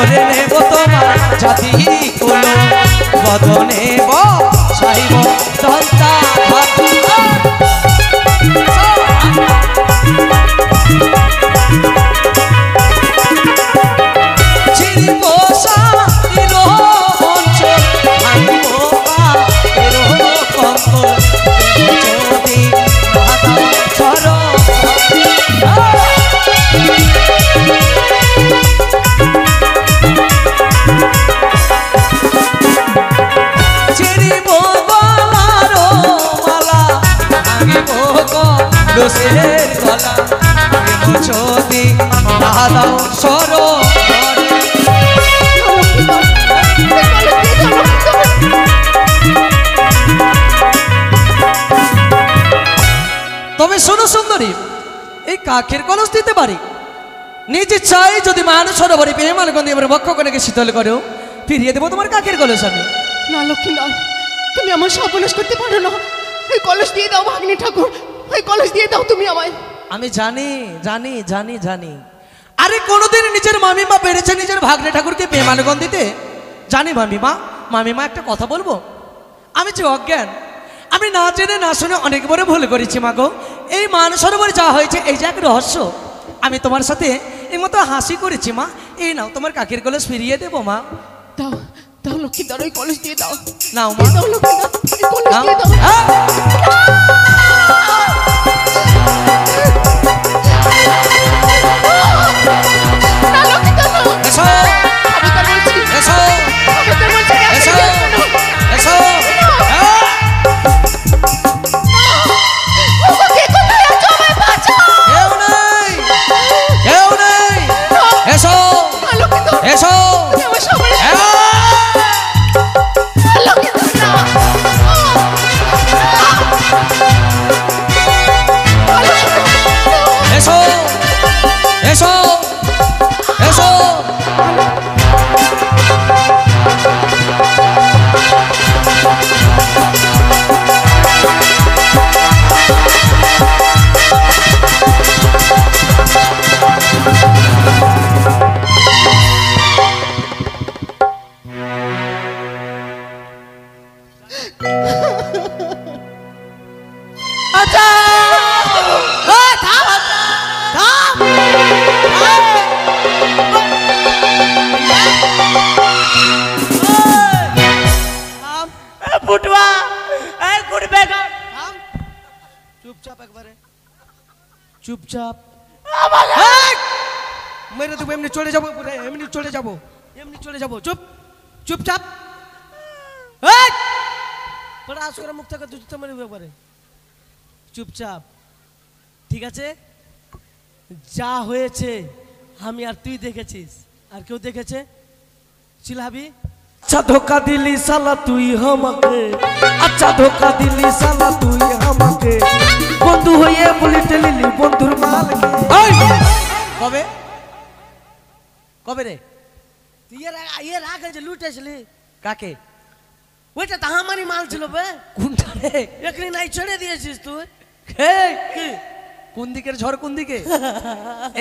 ধরে নেব তোমার জাতি কুলো বদনে বসাইব দন্তা হাতি চিরিব সারিল অঞ্চল ভাঙিব এর কঙ্কল যদি বাধা ছড় চিরিব গলার মালা ভাঙিব কলসের গলা যদি বাধা সর তবে শোনো সুন্দরী, এই কাকের কলস দিতে পারি নিজে চাই যদি মানুষ সরোবরে প্রেমাল গন্ধি আমার বক্ষ কনেকে শীতল করো ফিরিয়ে দেবো তোমার কাকের কলস আমি। না লক্ষ্মীনাথ, তুমি আমার সর্বনাশ করতে পারো না। ওই কলস দিয়ে দাও ভাগ্নে ঠাকুর, ওই কলস দিয়ে দাও তুমি আমায়। আমি জানি জানি জানি জানি আরে কোনোদিন নিজের মামিমা পেরেছে নিজের ভাগ্নে ঠাকুরকে প্রেমাল গন্ধিতে? জানি মামিমা একটা কথা বলবো, আমি যে অজ্ঞান, আমি না জেনে না শুনে অনেক বড় ভুল করেছি মা গো। এই মান সরোবরে যা হয়েছে এই যে এক রহস্য, আমি তোমার সাথে এই মতো হাসি করেছি মা। এই নাও তোমার কাকের কলস ফিরিয়ে দেবো মা। দাও দাও লক্ষ্মীনাথ, ওই কলস দিয়ে দাও। নাও মা, দাও লক্ষ্মীনাথ, ওই কলস নাও। দিয়ে দাও। না লক্ষ্মীনাথ, না। এসো খবরদার বলছি, এসো খবরদার বলছি, এসো এসো ওগো, কে কোথায় আছো? আমায় বাঁচাও। কেউ নেই, কেউ নেই, এসো না লক্ষ্মীনাথ, এসো তুমি আমার সর্বনাশ করো। না লক্ষ্মীনাথ, না। এসো এসো এসো আচ্ছা, চুপচাপ একবারে চুপচাপ মেরে দেবো, এমনি চলে যাবো, এমনি চলে যাবো, এমনি চলে যাবো। চুপ চুপচাপ আস করে মুখ থেকে দুটো মেরে একবারে চুপচাপ। ঠিক আছে, যা হয়েছে আমি আর তুই দেখেছিস, আর কেউ দেখেছে? চিল্লাবি। अच्छा धोखा दिली साला তুই আমাকে, अच्छा धोखा दिली साला তুই আমাকে, বন্ধু হয়ে বুলেট লিলি বন্ধুর মাল। কবে কবে রে তুই এর আগে যে লুটেছিলি কাকে? ওইটা তো আমারই মাল ছিল বে। কোনটা রে? একদিন নাই ছেড়ে দিয়েছিস তুই। কি কোন দিকের ঝড় কোন দিকে?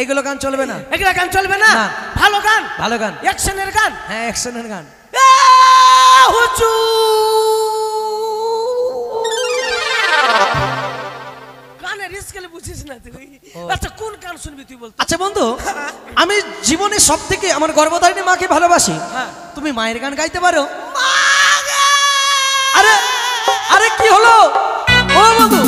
এইগুলো গান চলবে না, এগুলো গান চলবে না। ভালো গান, ভালো গান, অ্যাকশনের গান। হ্যাঁ অ্যাকশনের গান। গানের স্কেলে বুঝিস না তুই। আচ্ছা কোন গান শুনবি তুই বল? আচ্ছা বন্ধু, আমি জীবনে সব থেকে আমার গর্ভধারিণী মাকে ভালোবাসি। তুমি মায়ের গান গাইতে পারো? আরে আরে কি হলো ও বন্ধু?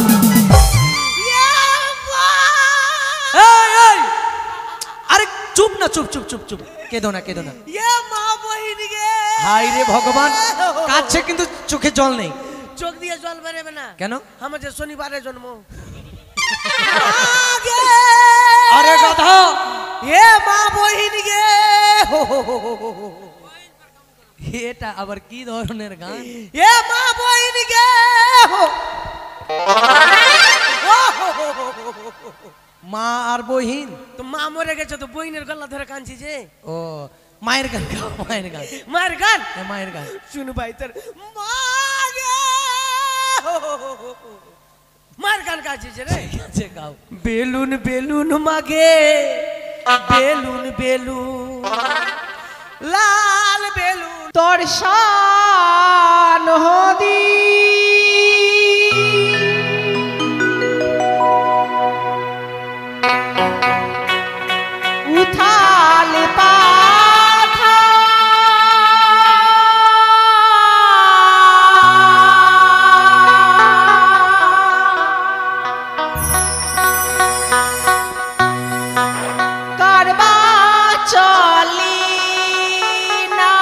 আরে চুপ না, চুপ চুপ চুপ চুপ, কেঁদো না কেঁদো না। হাই রে ভগবান, কাছে কিন্তু চোখে জল নেই। চোখ দিয়ে জল বেরোবে না কেন? আমাদের শনিবারে জন্ম। আরে গাধা, এ মা বহিন গে, এটা আবার কি ধরনের গান? এ মা বহিন গে, মা আর বহিন? তো মা মরে গেছে তো বহিনের গলা ধরে কাঁদছি যে। ও মায়ের গান গাও, মায়ের গান। মায়ের গান? মায়ের গান শুন ভাই তোর মা গে, মায়ের গান গাইছিস রে। ঠিক আছে গাও। বেলুন বেলুন মাগে, বেলুন বেলুন তোর শান হদি উথাল পাথা কারবা চলি না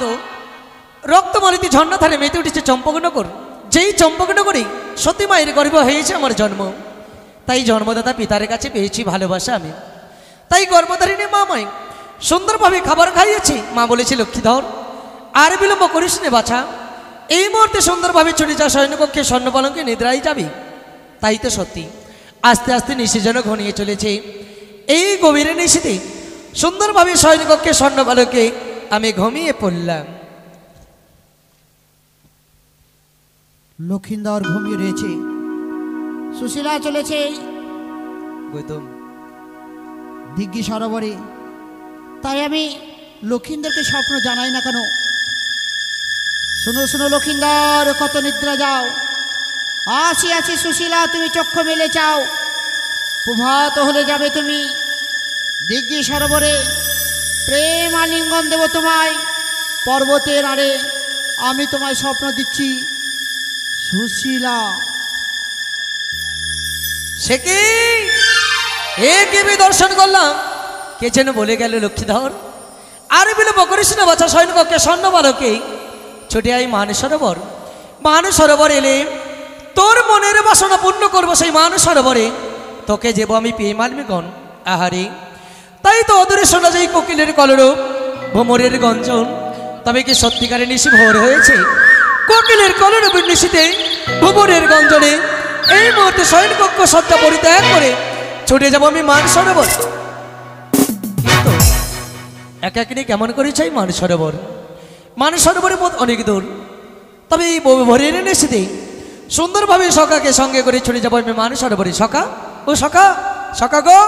বন্ধু, রক্তমালিতে ঝর্ণাধারে মেতে উঠেছে চম্পকনগর। যেই চম্পকনগরে সতী মায়ের গর্ভে হয়েছে আমার জন্ম, তাই জন্মদাতা পিতার কাছে পেয়েছি ভালোবাসা আমি। তাই গর্ভধারিণী মা মাই সুন্দরভাবে খাবার খাইয়েছি। মা বলেছে, লক্ষ্মীধর আর বিলম্ব করিস নে বাছা, এই মুহূর্তে সুন্দরভাবে চলে যা শয়নকক্ষে স্বর্ণপালঙ্কে নিদ্রায় যাবি। তাই তো সত্যি আস্তে আস্তে নিশি যেন ঘনিয়ে চলেছে। এই গভীরে নিশিতে সুন্দরভাবে শয়নকক্ষে স্বর্ণপালঙ্কে আমি ঘুমিয়ে পড়লাম। লক্ষিন্দর ঘুমিয়ে রয়েছে, সুশীলা চলেছে গৌতম, দিগ্গি সরোবরে। তাই আমি লক্ষিন্দরকে স্বপ্ন জানাই না কেন। শুনো শুনো লক্ষিন্দর, কত নিদ্রা যাও। আসি আছি সুশীলা, তুমি চক্ষু মেলে চাও। প্রভাত হলে যাবে তুমি দিগ্গি সরোবরে, প্রেম আলিঙ্গন দেব তোমায় পর্বতের আড়ে। আমি তোমায় স্বপ্ন দিচ্ছি সুশীলা। সে কি এ কেবি দর্শন করলাম, কে যেন বলে গেল লক্ষ্মীধর আর বিলম্ব করিস না বাছা, সৈন্যকক্ষে স্বর্ণবালকে ছুটে আই মান সরোবর। মান সরোবর এলে তোর মনের বাসনা পূর্ণ করবো। সেই মান সরোবরে তোকে যেব আমি পেয়ে মালমিগণ। আহারে, তাই তো অদূরে শোনা যায় কোকিলের কলরব, ভ্রমরের গঞ্জন। তবে কি সত্যিকারে নিশি ভোর হয়েছে? কোকিলের কলরবের নিশিতে, ভ্রমরের গঞ্জনে এই মুহূর্তে শয়নকক্ষ সজ্জা পরিত্যাগ করে ছুটে যাব আমি মান সরোবর। কিন্তু একাকিনী কেমন করে চাই মান সরোবর? মান সরোবরের পথ অনেক দূর, তবে এই ভোরের নিশিতে সুন্দরভাবে সখাকে সঙ্গে করে ছুটে যাবো আমি মান সরোবরে। সখা, ও সখা, সখা গো।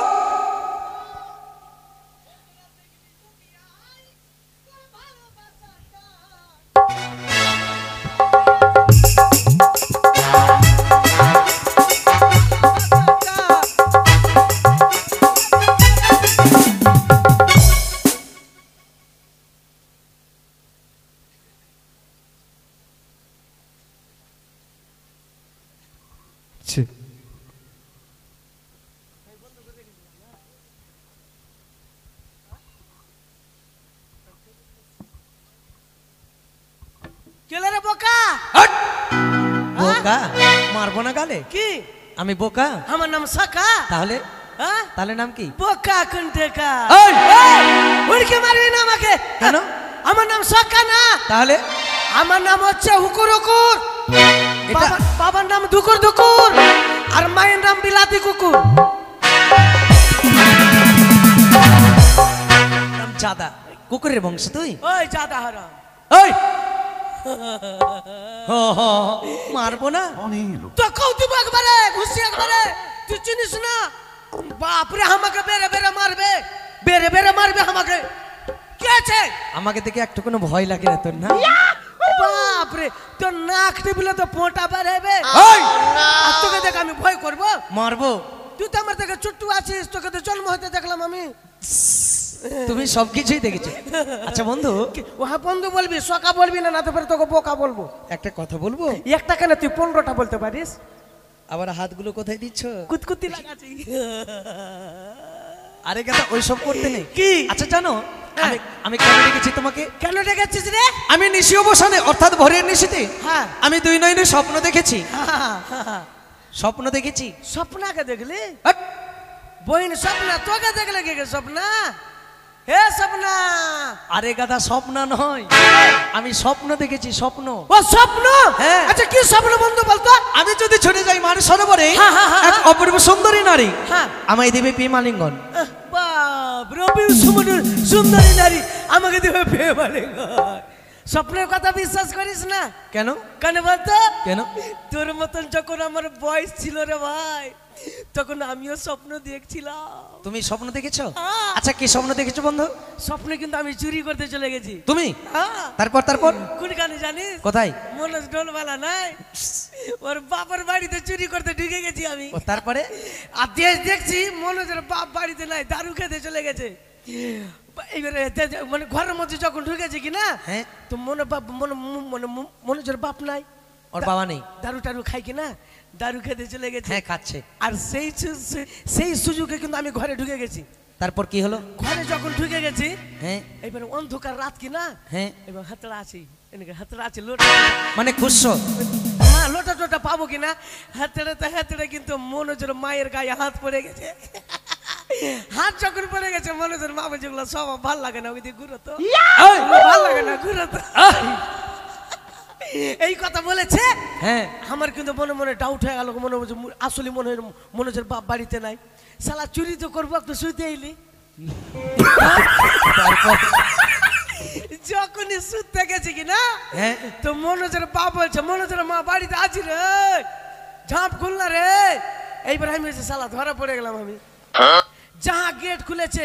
কেলে রে বোকা? হট! বোকা মারবো না গালে? কি আমি বোকা? আমার নাম সাকা। তাহলে হ্যাঁ, তাহলে নাম কি? বোকা কুন্টেকা। এই! উড়কে মারবি না আমাকে। কেন? আমার নাম সাকা না, তাহলে আমার নাম হচ্ছে হুকুর হুকুর। এটা বাবার নাম দুকুর দুকুর, আর মায়ের নাম বিলাতি কুকুর। নাম জাদা, কুকুরের বংশ তুই? ওই জাদা হারাম। ওই হো হো, মারবো না। তো কৌতুক একবারে, ঘুষি একবারে, তুই চিনিস না? বাপরে, আমাকে বেড়ে বেড়ে মারবে, বেড়ে বেড়ে মারবে আমাকে। কি আছে? আমাকে দেখে একটু কোনো ভয় লাগে না তোর? না বাপরে, তোর নাক টিপলে তো পোঁটা বেরোবে। ওই! আর তোকে দেখ আমি ভয় করবো? মারবো। তুই তো আমার থেকে ছোট্ট আছিস, তোকে তো জন্ম হতে দেখলাম আমি। তুমি সবকিছুই দেখেছো। আচ্ছা বন্ধু, ওহা বন্ধু বলবি, সকা বলবি না, না তো পরে তোকে বোকা বলবো। একটা কথা বলবো? একটা কেন, তুই 15টা বলতে পারিস। আবার হাতগুলো কোথায় দিচ্ছ? কুতকুতি লাগাচ্ছি। আরে কথা ওইসব করতে নেই। কি? আচ্ছা জানো আমি আমি কেন ডেকেছি তোমাকে? কেন ডেকেছিস রে? আমি নিশি অবসানে অর্থাৎ ভোরের নিশিতে হ্যাঁ। আমি দুই নয়নের স্বপ্ন দেখেছি। হ্যাঁ। স্বপ্ন দেখেছি। স্বপ্নাকে দেখলি? হাট! বইন স্বপ্না, তোকে দেখলে কে স্বপ্না? হে স্বপ্না। আরে গাধা, স্বপ্ন নয়, আমি স্বপ্ন দেখেছি, স্বপ্ন। ও স্বপ্ন? হ্যাঁ। আচ্ছা কি স্বপ্ন বন্ধু বলতো? আমি যদি ছুটে যাই মান সরোবরে, হ্যাঁ, হ্যাঁ, হ্যাঁ, এক অপূর্ব সুন্দরী নারী হ্যাঁ। আমায় দেবে প্রেমালিঙ্গন। বাপ, রবি সুন্দরী নারী আমাকে দেবে পেয়ে বলে। স্বপ্নের কথা বিশ্বাস করিস না? কেন? কেন বলতো? কেন? তোর মতন যখন আমার বয়স ছিল রে ভাই, তখন আমিও স্বপ্ন দেখছিলাম। তুমি স্বপ্ন দেখেছো? হ্যাঁ। আচ্ছা কি স্বপ্ন দেখেছো বন্ধু? স্বপ্নে কিন্তু আমি চুরি করতে চলে গেছি। তুমি? হ্যাঁ। তারপর তারপর কোনখানে জানিস? কোথায়? মনোজ ডোলবালা নাই, ওর বাবার বাড়িতে চুরি করতে ঢুকে গেছি আমি। ও তারপরে? আর দেখছি মনোজের বাপ বাড়িতে নাই, দারু খেতে চলে গেছে। এবারে মানে ঘরের মধ্যে যখন ঢুকেছে কি না, হ্যাঁ। তো মনোজের বাপ নাই, ওর বাবা নেই। দারু টারু খাই কিনা, দারু খেতে চলে গেছে। হ্যাঁ খাচ্ছে। আর সেই সুযোগে কিন্তু আমি ঘরে ঢুকে গেছি। তারপর কি হলো? ঘরে যখন ঢুকে গেছি, হ্যাঁ এবারে অন্ধকার রাত কি না, হ্যাঁ এবার হাতড়া আছি, এনেকে হাতড়া আছে লোটা, মানে খুশো। হ্যাঁ লোটা টোটা পাবো কিনা, হাতড়ে কিন্তু মনোজের মায়ের গায়ে হাত পড়ে গেছে। হাত যখন পড়ে গেছে মনোজের মা বলছে ওগুলো সব ভাল লাগে না, ওই দিয়ে ঘুরো তো, ভাল লাগে না ঘুরো তো। এই কথা বলেছে। হ্যাঁ আমার কিন্তু মনে মনে ডাউট হয়ে গেল, মনে হচ্ছে আসলে মনে হয় মনোজের বাপ বাড়িতে নাই, শালা চুরি তো করবো, একটু শুইতে এলি। তারপর যখনই শুতে গেছে কিনা, হ্যাঁ তো মনোজের বাপ বলছে মনোজের মা বাড়িতে আছি রে, ঝাঁপ খুললা রে। এইবার আমি বলছি শালা ধরা পড়ে গেলাম আমি। যাহা গেট খুলেছে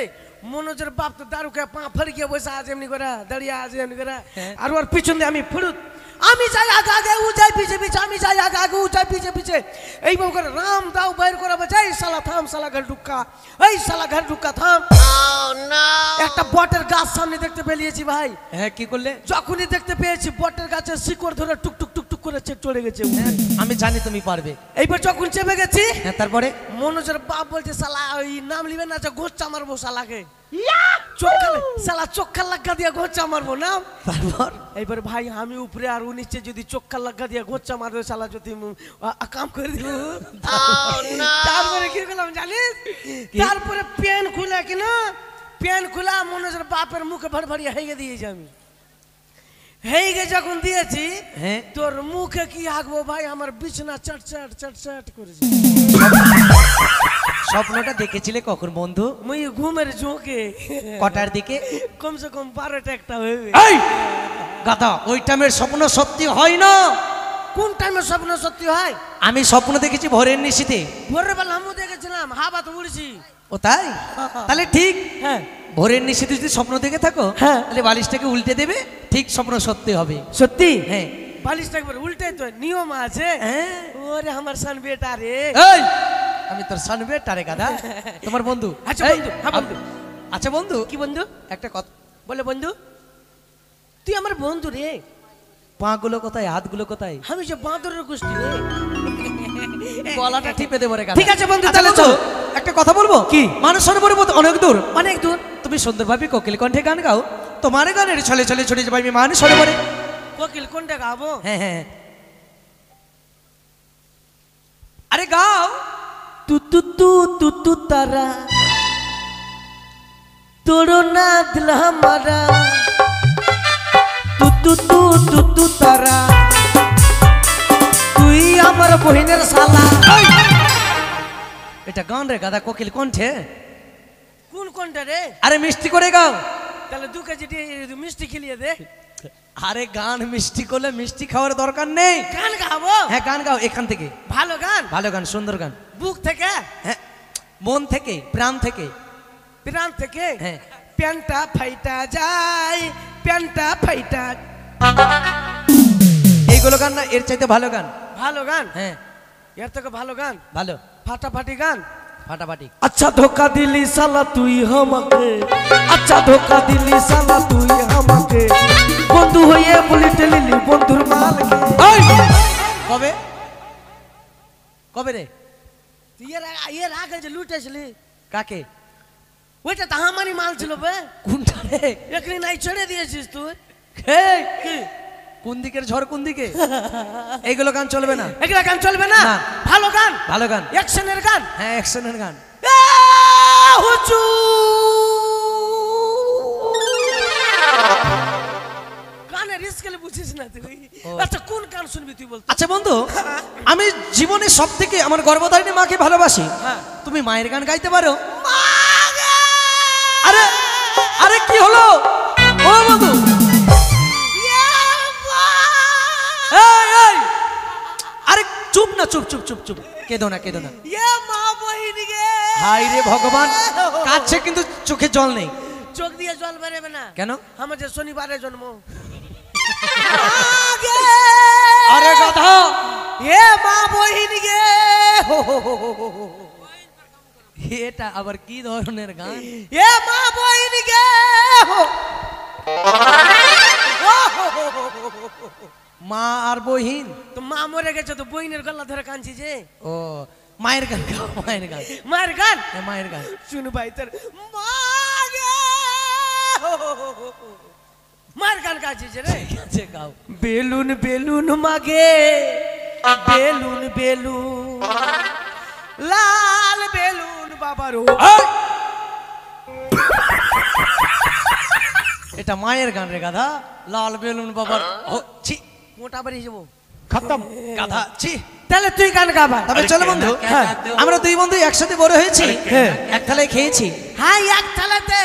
মনোজের বাপ তো দারু খেয়ে পা ফের গিয়ে বসে আছে এমনি করে, দাঁড়িয়ে আছে এমনি করে, আর ওর পিছন দিয়ে আমি ফুরুত, আমি যাই আগে আগে ও যাই পিছে পিছে, আমি যাই আগে আগে ও যাই পিছে পিছে, এইভাবে করে রাম দাও বের করে বলছে এই শালা থাম, শালা ঘর ঢুক্কা, এই শালা ঘর ঢুক্কা থাম। একটা বটের গাছ সামনে দেখতে পেলিয়েছি ভাই। হ্যাঁ কি করলে? যখনই দেখতে পেয়েছি বটের গাছের শিকড় ধরে টুক টুক টুক টুক করে চলে গেছে। হ্যাঁ, আমি জানি তুমি পারবে। এইবার যখন চেপে গেছি, হ্যাঁ তারপরে মনোজের বাপ বলছে শালা ওই নাম লিবে না, ঘোচ্চা মারবো শালাকে, শালা চোখা লাগা দিয়ে ঘোচ্চা মারবো না। তারপর এইবার ভাই আমি উপরে আর ও নিচে, যদি চোখা লাগা দিয়ে ঘোচ্চা মারবে শালা যদি কাম করে দিব। তারপরে কি করলাম জানিস? তারপরে পেন খুলে কিনা, পেন খুলা মনোজের বাপের মুখে ভড়ভড়িয়ে হেগে দিয়েছি আমি। হেগে যখন দিয়েছি, হ্যাঁ তোর মুখে কি হাঁকবো ভাই, আমার বিছনা চটচট চটচট করেছে। স্বপ্নটা দেখেছিলে কখন বন্ধু? মুই ঘুমের ঝোঁকে কটার দিকে? কমসে কম 12টা একটা হইবে। এই গাধা, ওই টাইমের স্বপ্ন সত্যি হয় না। কোন টাইমে স্বপ্ন সত্যি হয়? আমি স্বপ্ন দেখেছি ভোরের নিশীথে। ভোরের বেলা আমিও দেখেছিলাম, হাওয়া তো উড়ছি। ও তাই? তাহলে ঠিক। হ্যাঁ ভোরের নিশীথে যদি স্বপ্ন দেখে থাকো, হ্যাঁ। তাহলে বালিশটাকে উল্টে দেবে, ঠিক স্বপ্ন সত্যি হবে। সত্যি? হ্যাঁ বালিশটা একবার উল্টে তো নিয়ম আছে। হ্যাঁ। ওরে আমার সান বেটা রে। এই আমি তোর সানবে টারে গাধা, তোমার বন্ধু। আচ্ছা এই, বন্ধু, হ্যাঁ বন্ধু। আচ্ছা বন্ধু, কি বন্ধু? একটা কথা বলে বন্ধু তুই আমার বন্ধু রে। পাগুলো কোথায়, হাতগুলো কোথায়? আমি যে বাঁদরের গোষ্ঠী রে। গলাটা টিপে দেবো রে গাধা। ঠিক আছে বন্ধু, আচ্ছা তাহলে বন্ধু, চলো। একটা কথা বলবো কি? মানুষ সরোবর অনেক দূর। অনেক দূর। তুমি সুন্দরভাবে কোকিল কণ্ঠে গান গাও, তোমার গানের ছলে ছলে ছড়ে যাবে আমি মানুষ সরোবরে। কোকিল কোনটা গাবো? হ্যাঁ হ্যাঁ আরে গাও। তু তু তু তু তু তারা তোড়ো না দিল হামারা, তু তু তু তু তু তারা তুই আমার বহিনের শালা। এটা গান রে গাধা, কোকিল কণ্ঠে। কোন কোনটা রে? আরে মিষ্টি করে গাও। তাহলে 2 কেজি মিষ্টি খেলিয়ে দে। আরে গান মিষ্টি করলে মিষ্টি খাওয়ার দরকার নেই। গান গাবো? হ্যাঁ গান গাও এখান থেকে। ভালো গান? ভালো গান, সুন্দর গান। বুক থেকে? হ্যাঁ মন থেকে, প্রাণ থেকে। প্রাণ থেকে? হ্যাঁ প্যান্টটা ফাইটা যায়, প্যান্টটা ফাইটা। এইগুলো গান না, এর চাইতে ভালো গান। ভালো গান? হ্যাঁ এর থেকে ভালো গান? ভালো ফাটাফাটি গান? ফাটাফাটি। अच्छा धोखा दिली साला তুই আমাকে, अच्छा धोखा दिली साला তুই আমাকে, বন্ধু হয়ে বলি টেলিলি বন্ধুর মালকে। কবে কবে রে? এর আগে যে লুটেছিলি কাকে? ওইটা তো আমারই মাল ছিল বে। কোনটা রে? এখানে নাই ছেড়ে দিয়েছিস তুই। এই, কি কোন দিকের ঝড় কোন দিকে? এইগুলো গান চলবে না। এগুলা গান চলবে না? না। ভালো গান, ভালো গান। অ্যাকশনের গান। হ্যাঁ অ্যাকশনের গান। গানের স্কেলে বুঝিস না তুই। ও। আচ্ছা কোন গান শুনবি তুই বল? আচ্ছা বন্ধু, আমি জীবনে সব থেকে আমার গর্ভধারিণী মাকে ভালোবাসি। হ্যাঁ। তুমি মায়ের গান গাইতে পারো? আরে আরে কি হলো ও বন্ধু? এই, এই, আরে চুপ না, চুপ চুপ চুপ চুপ, কেঁদো না কেঁদো না। ইয়ে মা বহিনী গে। হাই রে ভগবান, কাছে কিন্তু চোখে জল নেই। চোখ দিয়ে জল বেরোবে না কেন? আমাদের শনিবারে জন্ম। আরে গাধা, এ মা বহিনী গে। এটা আবার কি ধরনের গান? এ মা বহিনী গে। মা আর বহিন? তো মা মরে গেছে তো বহিনের গলা ধরে কাঁদছি যে। ও মায়ের গান গাও, মায়ের গান। মায়ের গান হ্যাঁ, মায়ের গান। শুনু ভাই তোর মায়ের গান গাইছিস রে। ঠিক আছে, গাও। বেলুন বেলুন মাগে বেলুন বেলুন লাল বেলুন বাবার এটা মায়ের গান রে গাধা। লাল বেলুন বাবার ছি, মোটা বাড়ি যাবো খতম। গাধা ছি। তাহলে তুই গান গাবা। তবে চলো বন্ধু, হ্যাঁ। আমরা দুই বন্ধু একসাথে বড় হয়েছি, হ্যাঁ। এক থালায় খেয়েছি। হ্যাঁ এক থালাতে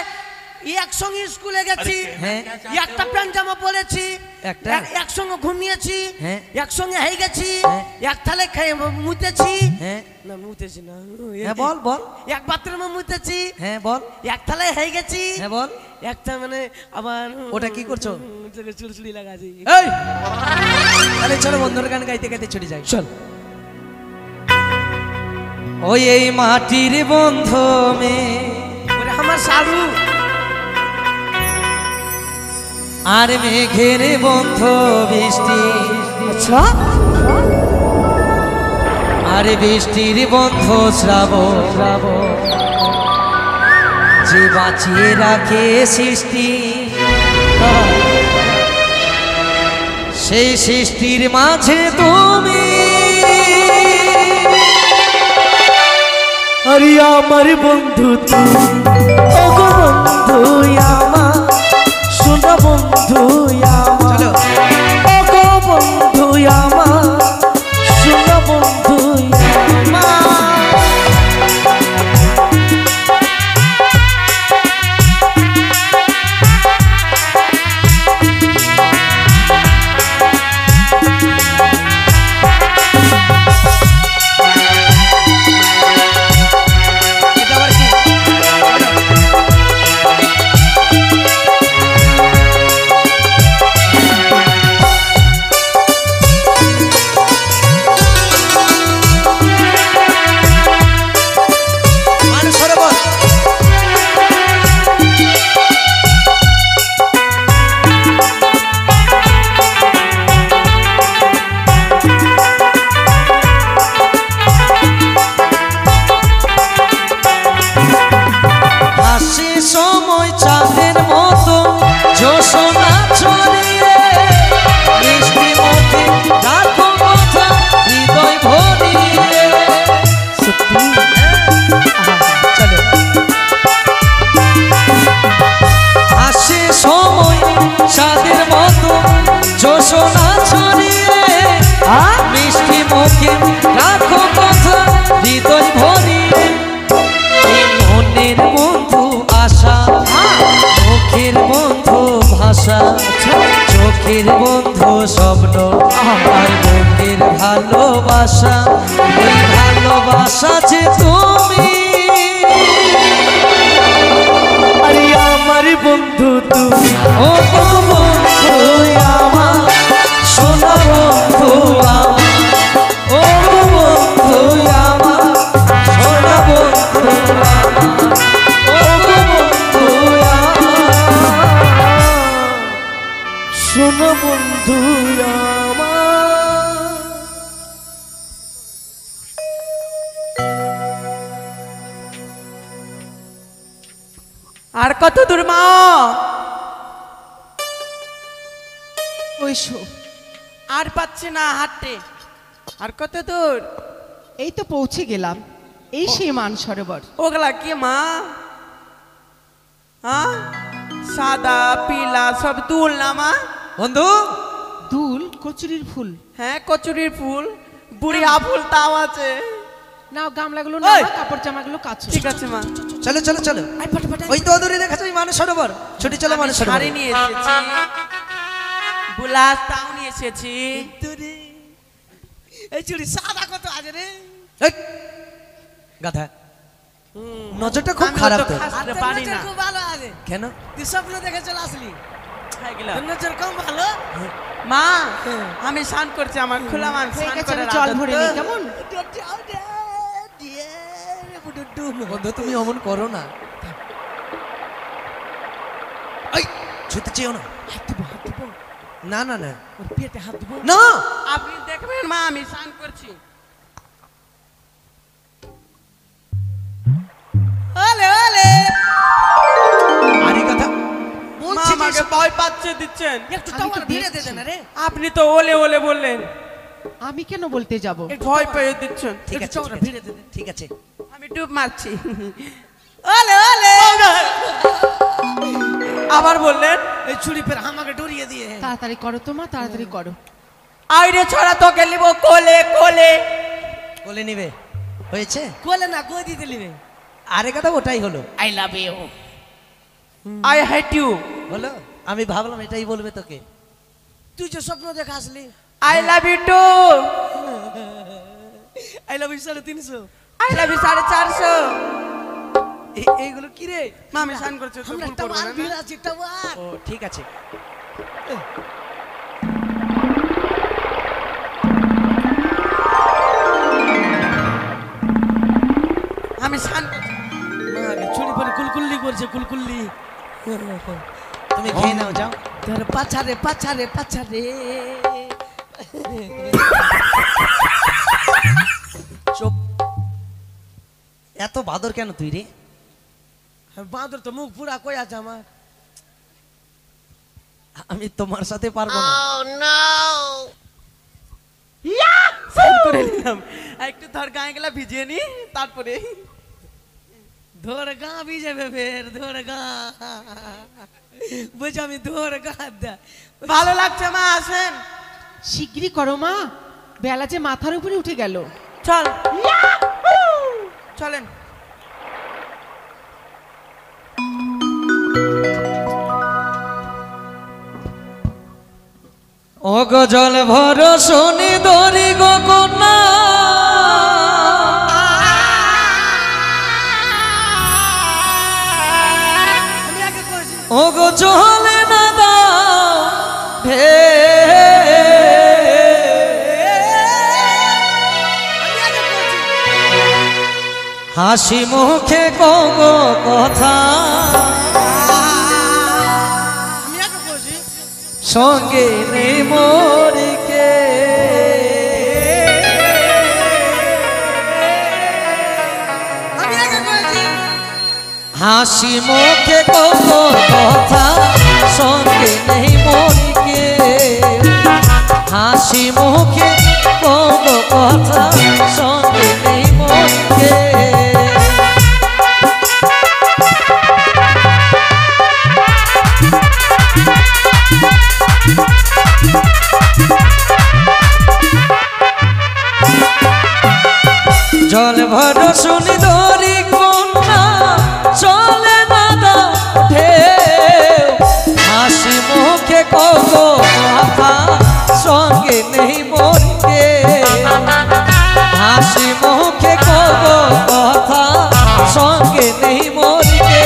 একসঙ্গে স্কুলে গেছি, হ্যাঁ। একটা প্যান্ট জামা পরেছি, একটা? একসঙ্গে ঘুমিয়েছি, হ্যাঁ। একসঙ্গে হয়ে গেছি, হ্যাঁ। এক থালে খেয়ে মুতেছি, হ্যাঁ না মুতেছি না, হ্যাঁ, বল বল। এক বাথরুমে মুতেছি, হ্যাঁ বল। এক থালে হয়ে গেছি, হ্যাঁ বল। একটা মানে আবার ওটা কি করছো? চুলচুলি লাগাছি। এই, তাহলে চলো বন্ধুর গান গাইতে গাইতে ছুটে যাই। চল। ওই এই মাটির বন্ধু মে ওরে আমার শালু আর মেঘের বন্ধু বৃষ্টি, আচ্ছা আর বৃষ্টির বন্ধু শ্রাবণ, যে বাঁচিয়ে রাখে সৃষ্টি, সেই সৃষ্টির মাঝে তুমি। আরে আমার বন্ধু তুই, ওগো বন্ধু আমার, শোনা বন্ধু আমার, চলো। ওগো বন্ধু আমার, শোনা বন্ধু আমার। এটা আবার কি? মানুষ সরোবর। হাসি সময় চাঁদের মতো জোছনা ছড়িয়ে, মিষ্টি মুখে রাখো কথা হৃদয় ভরিয়ে। সত্যি চলো। হাসি সময় চাঁদের মতো জোছনা ছড়িয়ে, মিষ্টি মুখে রাখো কথা হৃদয় ভরিয়ে। এই মনের বন্ধু আশা, মুখের বন্ধু ভাষা, চোখের বন্ধু স্বপ্ন, আর বুকের ভালোবাসা। ওই ভালোবাসা যে তুমি। আরে আমার বন্ধু তুই, ও গো বন্ধু আমার, সোনা বন্ধু আমার, ও গো বন্ধু আমার, সোনা বন্ধু আমার, ও গো বন্ধু আমার। শোনা বন্ধু আমার। আর কত দূর মা? ওইসো, আর পাচ্ছি না হাঁটতে। আর কত দূর? এই তো পৌঁছে গেলাম, এই সেই মান সরোবর। ওগুলা কি মা? হ্যাঁ সাদা পিলা সব দুল না মা? বন্ধু, দুল কচুরির ফুল। হ্যাঁ কচুরির ফুল, বুড়িয়া ফুল তাও আছে। নাও গামলাগুলো ওই! নাও, কাপড় জামাগুলো কাচো। ঠিক আছে মা। চলো চলো চলো। ওই তো দূরে দেখা যায় মানুষ সরোবর। ছুটি চলো মানুষ সরোবর। শাড়ি নিয়ে এসেছি, বুলাস তাও নিয়ে এসেছি। এই চুড়ি সাদা কত আছে রে? এই, গাধা, নজরটা খুব আমি খারাপ অত তো। খাসতে পারি না। খুব ভালো আছে, কেন? তুই স্বপ্ন দেখে চলে আসলি। খাই গেলাম। নজর কম ভালো। মা আমি স্নান করছি, আমার খোলা মান হয়ে স্নান গেছে, করে জল ভরে নি, কেমন? বন্ধু তুমি অমন করো না। এই, ছুতে চেয়েও না। না না না ওর পেটে হাত দেবো। না। আপনি দেখবেন মা আমি স্নান করছি। আমাকে ভয় পাচ্ছে দিচ্ছেন। একটু আমি তো টাওয়ার ভিড়ে দে দেখছি। না রে। আপনি তো ওলে ওলে বললেন, আমি কেন বলতে যাব? ভয় পেয়ে দিচ্ছেন। ঠিক একটু আছে টাওয়ার ভিড়ে দে। ঠিক আছে আমি ডুব মারছি। ওলে ওলে আবার বললেন, এই ছুরি ফের আমাকে ডরিয়ে দিয়ে। তাড়াতাড়ি করো তোমা, তাড়াতাড়ি করো। আইরে ছড়া তোকে নিব কোলে কোলে। বলে নিবে হয়েছে কোলে না কই দিতে লিবে। আরে কথা ওটাই হলো I love you. I hate you. হলো আমি ভাবলাম এটাই বলবে তোকে তুই যে স্বপ্ন দেখা আসলি। I love you too. I love you 350। I love you 450। এইগুলো কি রে মামি সান করছে তো আমরা ভুল করবে টাওয়ার না। ভিড় আছে টাওয়ার। ও ঠিক আছে আমি সান করছি। মাকে ছুরি ফের কুলকুল্লি করছে কুলকুল্লি। তুমি খেয়ে নাও যাও তোর পাছারে পাছারে পাছারে। চুপ এত বাদর কেন তুই রে বাঁদর তো মুখ পুরা কই আছে আমার। আমি তোমার সাথে পারবো না সান করে নিলাম। একটু ধর গায়ে গেলা ভিজিয়ে নি, তারপরে ধর গা ভিজেবে ফের ধর গা। বুঝ আমি ধর গা দা। ভালো লাগছে মা, আসেন। শিগগিরই করো মা, বেলা যে মাথার উপরে উঠে গেল। চল চলেন। ও গো জল ভর শনি দরি গো কন্যা আমি আগে করেছি। ও গো চলে না দাও ভে আমি আগে করেছি। হাসি মুখে কগো কথা আমি আগে করেছি। সঙ্গে নেই মরিকে আমি আগে করেছি। হাসি মুখে কগো কথা সঙ্গে নেই মরিকে হাসি মুখে কগো কথা সঙ্গে নেই মরিকে জল ভর শুনি ধরি কন্যা চলে না দাও ঢেউ হাসি মুখে কগো কথা সঙ্গে নেই মরিকে হাসি মুখে কগো কথা সঙ্গে নেই মরিকে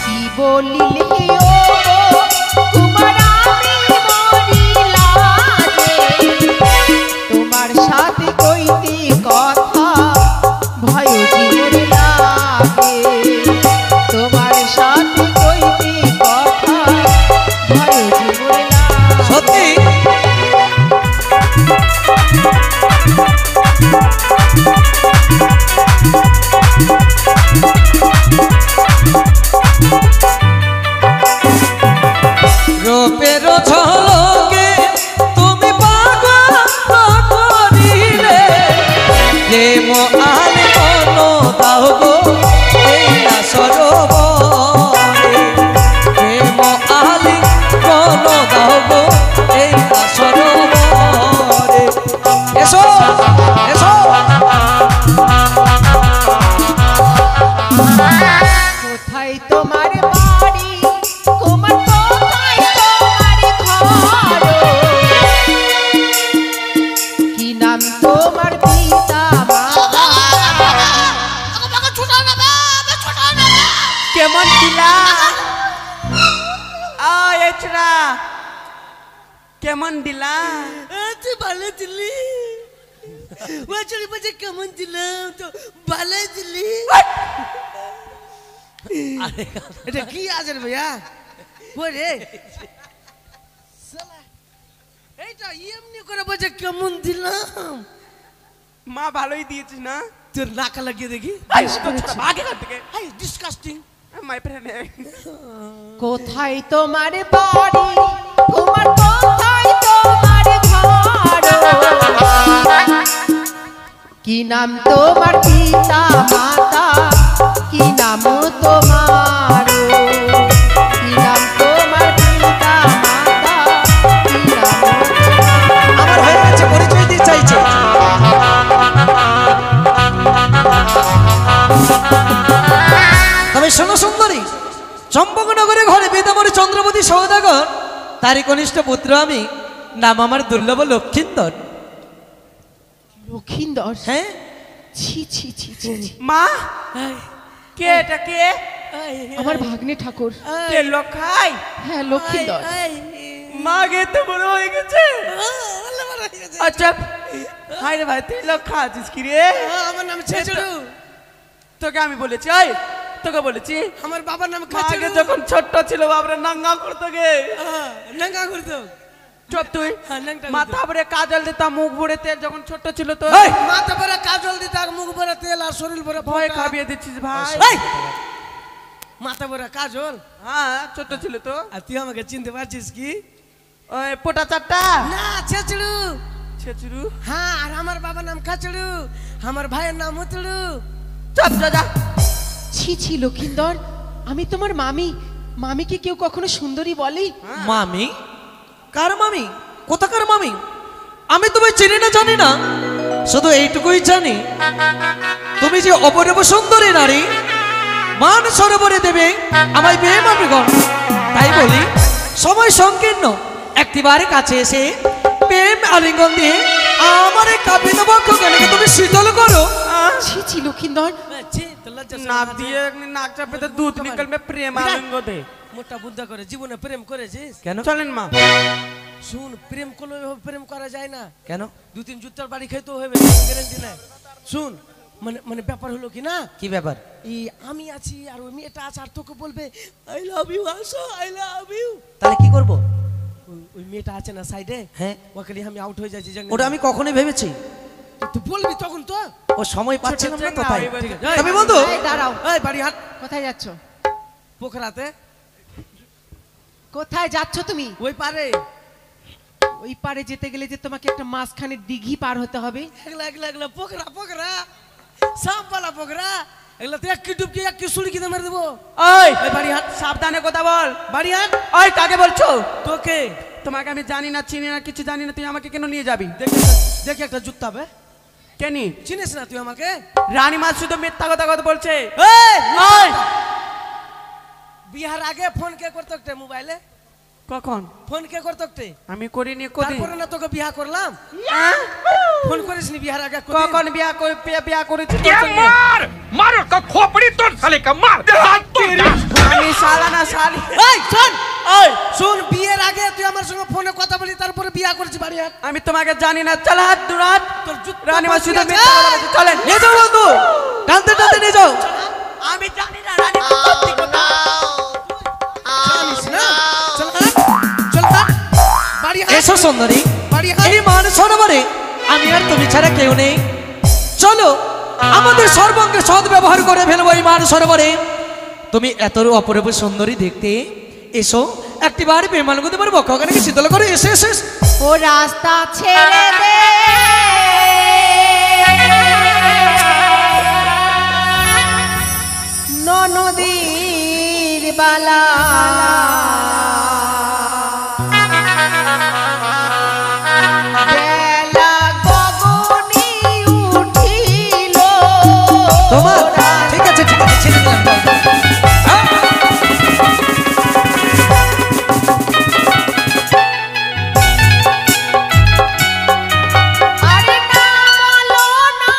কি বলিলে ও তোমার আমি মরিলা রে, তোমার সাথে কইতে কথা ভয় জীবন লাগে, তোমার সাথে কইতে কথা ভয় জীবন লাগে। সত্যি রূপের ঝলকে তুমি পাগল করিলে প্রেম আলি মন দাও গো এই না সরোবরে প্রেম আলি মন দাও গো এই না সরোবরে এসো এসো কোথায় তোমার বাড়ি, তোমার কোথায় তোমার ঘর, কি নাম তোমার পিতা মাতা? কেমন দিলা? এছড়া কেমন দিলা? তুই ভালো দিলি। ওই ছুরি পাছে কেমন দিলাম তো ভালো দিলি। এটা কি আছে রে ভাইয়া? কই রে? শালা এইটা এমনি করে বলছে কেমন দিলাম। মা ভালোই দিয়েছিস না? তোর নাকা লাগিয়ে দেখি। আই, তোর ছোড়া ভাগ এখান থেকে। Hi disgusting. My friend. কোথায় তোমার বাড়ি, তোমার কোথায় তোমার ঘর, কি নাম তোমার পিতা মাতা, কি নাম তোমার, কি নাম তোমার পিতা মাতা, কি নাম তোমার। আমার হয়ে গেছে, পরিচয় দিতে চাইছে। তবে শোনো সুন্দরী, চম্পকনগরে ঘরে বেদামরি চন্দ্রবতী সৌদাগর, তারই কনিষ্ঠ পুত্র আমি, নাম আমার দুর্লভ লক্ষিন্দর। লক্ষিন্দর? হ্যাঁ, ছি ছি ছি ছি ছি। মা, কে এটা কে? আমার ভাগ্নে ঠাকুর। কে লক্ষাই? হ্যাঁ লক্ষিন্দর। মা গে তো বড় হয়ে গেছে। আচ্ছা, হাই রে ভাই, তুই লক্ষা আছিস কি রে? আমার নাম ছেচড়ু। তোকে আমি বলেছি, ওই তোকে বলেছি আমার বাবার নাম আগে খাচড়ু। যখন ছোট্ট ছিল বাবরে নাঙ্গা করতো গে। নাঙ্গা করতো। চুপ তুই। হ্যাঁ, ন্যাংটা করতো। মাথা ভরে কাজল দিতাম, মুখ ভরে তেল যখন ছোট্ট ছিল তো। এই! মাথা ভরে কাজল দিতে মুখ ভরে তেল আর শরীর ভরে ভয় ফোঁটা। খাবিয়ে দিচ্ছিস ভাই। এই! মাথা ভরে কাজল। হ্যাঁ, ছোট্ট ছিল তো। আর তুই আমাকে চিনতে পারছিস কি? ওই পোটা চারটা না ছেচড়ু। ছেচুরু। হ্যাঁ, আর আমার বাবার নাম খাচড়ু, আমার ভাইয়ের নাম হতড়ু। চপ যা যা। ছি ছি লক্ষিন্দর, আমি তোমার মামি। মামিকে কেউ কখনো সুন্দরী বলে? মামি? কার মামি? কোথাকার মামি? আমি তোমায় চিনি না, জানি না, শুধু এইটুকুই জানি তুমি যে অপরূপ সুন্দরী নারী, মান সরোবরে দেবে আমায় বিয়ে মাতৃগণ। তাই বলি, সময় সংকীর্ণ, একটিবারে কাছে এসে প্রেম আলিঙ্গন দিয়ে আমার এই কাপিত বক্ষকে তুমি শীতল করো। ছি ছি লক্ষিন্দর, ছি, তোর লজ্জা শরম নাক আছে? দিয়ে নাক চাপে তো দুধ নিকলবে প্রেম আলিঙ্গ দে। মোটা বুদ্ধা করে জীবনে প্রেম করেছিস? কেন? চলেন মা। শুন, প্রেম করলে ওইভাবে প্রেম করা যায় না। কেন? দু তিন জুতার বাড়ি খাইতেও হবে, গ্যারান্টি নাই। শুন, মানে মানে ব্যাপার হলো কি না, কি ব্যাপার? এই আমি আছি আর ওই মেয়েটা আছে, আর তোকে বলবে আই লাভ ইউ, আসো আই লাভ ইউ। তাহলে কি করব? ওই মেয়েটা আছে না সাইডে, হ্যাঁ, ওখানে আমি আউট হয়ে যাচ্ছি। ওটা আমি কখনোই ভেবেছি। তুই বলবি তখন তো। ও সময় পাচ্ছিলাম না তো, তাই। ঠিক আছে। তবে বন্ধু, এই দাঁড়াও, এই বাড়ি হাট কোথায় যাচ্ছ? পোখরাতে। কোথায় যাচ্ছ তুমি? ওই পারে ওই পারে যেতে গেলে যে তোমাকে একটা মাঝখানের দিঘি পার হতে হবে। এগুলা এগুলা এগুলা পোখরা পোখরা সাপওয়ালা পোখরা, এগুলা তো এক কি ডুবকি এক কি সুড়ি কিনে মেরে দেবো। ওই এই বাড়ি হাট, সাবধানে কথা বল। বাড়ি হাট। ওই কাকে বলছো? তোকে তোমাকে আমি জানি না, চিনি না, কিছু জানি না, তুই আমাকে কেন নিয়ে যাবি? দেখে একটা জুতা বে, কেনি? চিনিস না তুই আমাকে? রানীমা শুধু মিথ্যা কথা কথা বলছে। এই, ওই বিহার আগে ফোন কে করতো একটা মোবাইলে? কখন? ফোন কে করতো একটা? আমি করিনি, করি। তারপরে না তোকে বিয়া করলাম। হ্যাঁ? ফোন করিস নি বিহার আগে? কখন বিয়া করেছি তোর क्या সঙ্গে? मार मार का खोपड़ी तोड़ साले का मार हाथ तोड़ আমি শালা না শালি। এই শোন, ওই শুন, বিয়ের আগে তুই আমার সঙ্গে ফোনে কথা বলি, তারপরে বিয়া করেছি বাড়ি হাট। আমি তোমাকে জানি না, চল হাত দুরাত। তোর জুতা রানীমা পাল্টি শুধু আছে। মিথ্যা কথা বলছে, চলেন। নিয়ে যাও বন্ধু, টানতে টানতে নিয়ে যাও। আমি জানি না রানীমা সত্যি কথা। জানিস না? চল হাট, চল হাট, বাড়ি হাট, এসো সুন্দরী, বাড়ি হাট। এই মান সরোবরে আমি আর তুমি ছাড়া কেউ নেই। চলো আমাদের সর্বাঙ্গে সদ ব্যবহার করে ফেলবো এই মান সরোবরে। তুমি এত অপরূপ সুন্দরী দেখতে, এসো একটি বার বিমান গতি আমার বক্ষখানে শীতল করে এসে এসে। ও রাস্তা ছেড়ে দে, নদীর বালা, বেলা গগনে উঠিল। তোমার ঠিক আছে, ঠিক আছে, ছেড়ে দিলাম। আরে না বলো না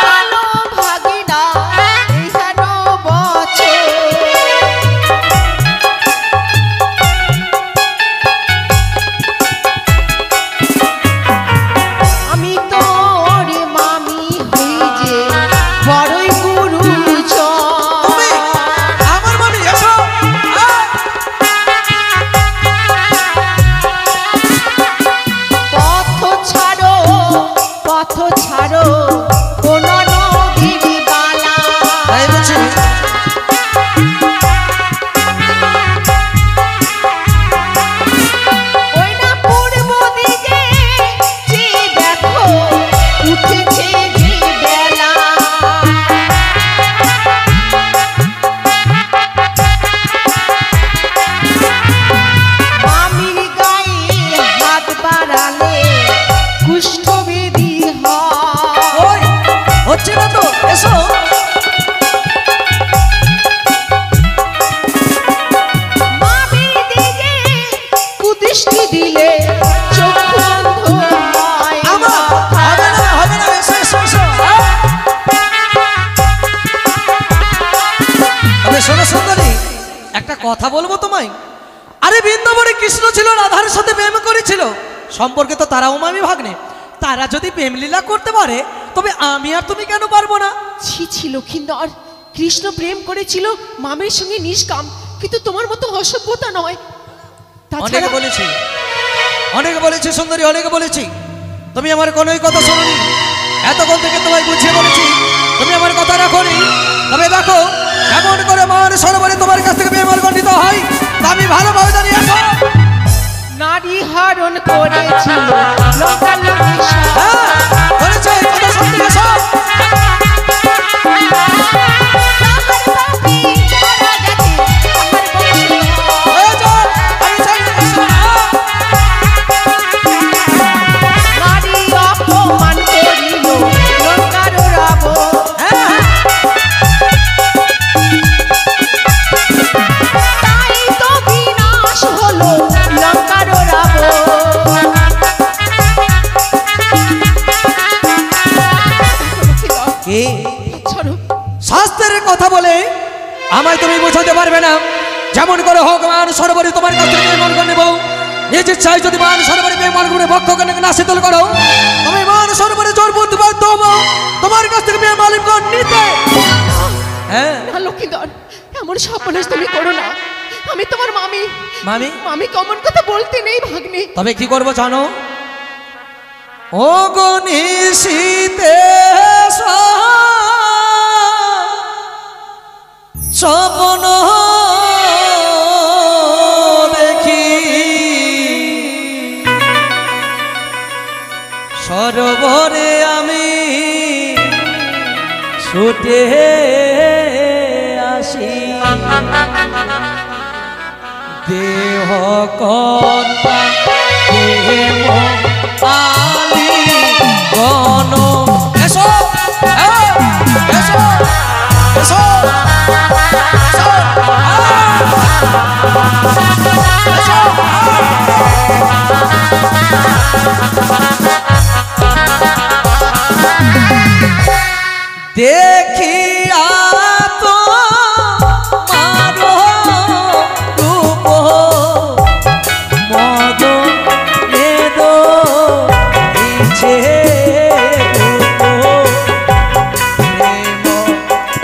বলো ভাগিনা, এই হেন বছর কথা বলবো তোমায়। আরে বৃন্দাবনে কৃষ্ণ ছিল, রাধার সাথে প্রেম করেছিল, সম্পর্কে তো তারাও মামি ভাগ্নে। তারা যদি প্রেম লীলা করতে পারে তবে আমি আর তুমি কেন পারবো না? ছি ছি লক্ষিন্দর, কৃষ্ণ প্রেম করেছিল মামের সঙ্গে নিষ্কাম, কিন্তু তোমার মতো অসভ্যতা নয়। অনেক বলেছি, অনেক বলেছি সুন্দরী, অনেক বলেছি, তুমি আমার কোনোই কথা শোনোনি। এতক্ষণ থেকে তোমায় বুঝিয়ে বলেছি, তুমি আমার কথা রাখোনি। তবে দেখো এমন করে মান সরোবরে তোমার কাছ থেকে প্রেম অর্গণিত হয় তা আমি ভালোভাবে জানি। আসো। নারী হরণ করেছিল লঙ্কা লঙ্কেশ্বর। হ্যাঁ, বলেছে, কথা সত্যি। আসো। হয়ে যাও, আমি চাই না, এসো। নারী অপমান করিল লঙ্কার রাবণ। হ্যাঁ, তাই তো বিনাশ হলো লঙ্কার রাবণ। কে ছাড়ো, শাস্ত্রের কথা বলে আমায় তুমি বোঝাতে পারবে না। যেমন করে হোক মান সরোবরে তোমার কাছ থেকে প্রেম অর্জন নেব। নিজ ইচ্ছায় যদি মান সরোবরে প্রেম অর্জনে ভক্ষকে না শীতল করো, তবে মান সরোবরে জোর বুদ্ধি বাধ্য হবো তোমার কাছ থেকে প্রেম অর্জন নিতে। হ্যাঁ না লক্ষিন্দর, এমন সর্বনাশ তুমি করো না। আমি তোমার মামি। মামি, মামি কমন কথা বলতে নেই ভাগ্নে। তবে কি করবো জানো? ও গনিশীতে স্বপ্ন দেখি সরোবরে আমি ছুটে আসি, দেহ কন্যা দেহ আলি গণ। এসো, এসো, এসো, দেখিয়া তো মারো রূপ মদ মেদ ইচ্ছে প্রেম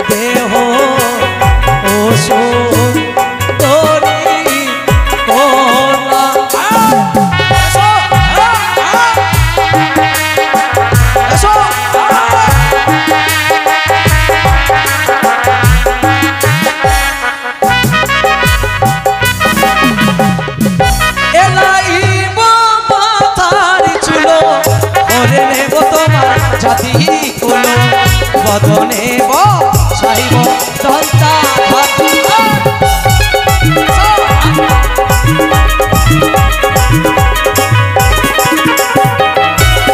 দেহ ওষু তরি কোনা। এসো, এলাইব মাথার চুলো করে নেব তোমার জাতি কুলো, বদনে সাইব দন্তা হাতি।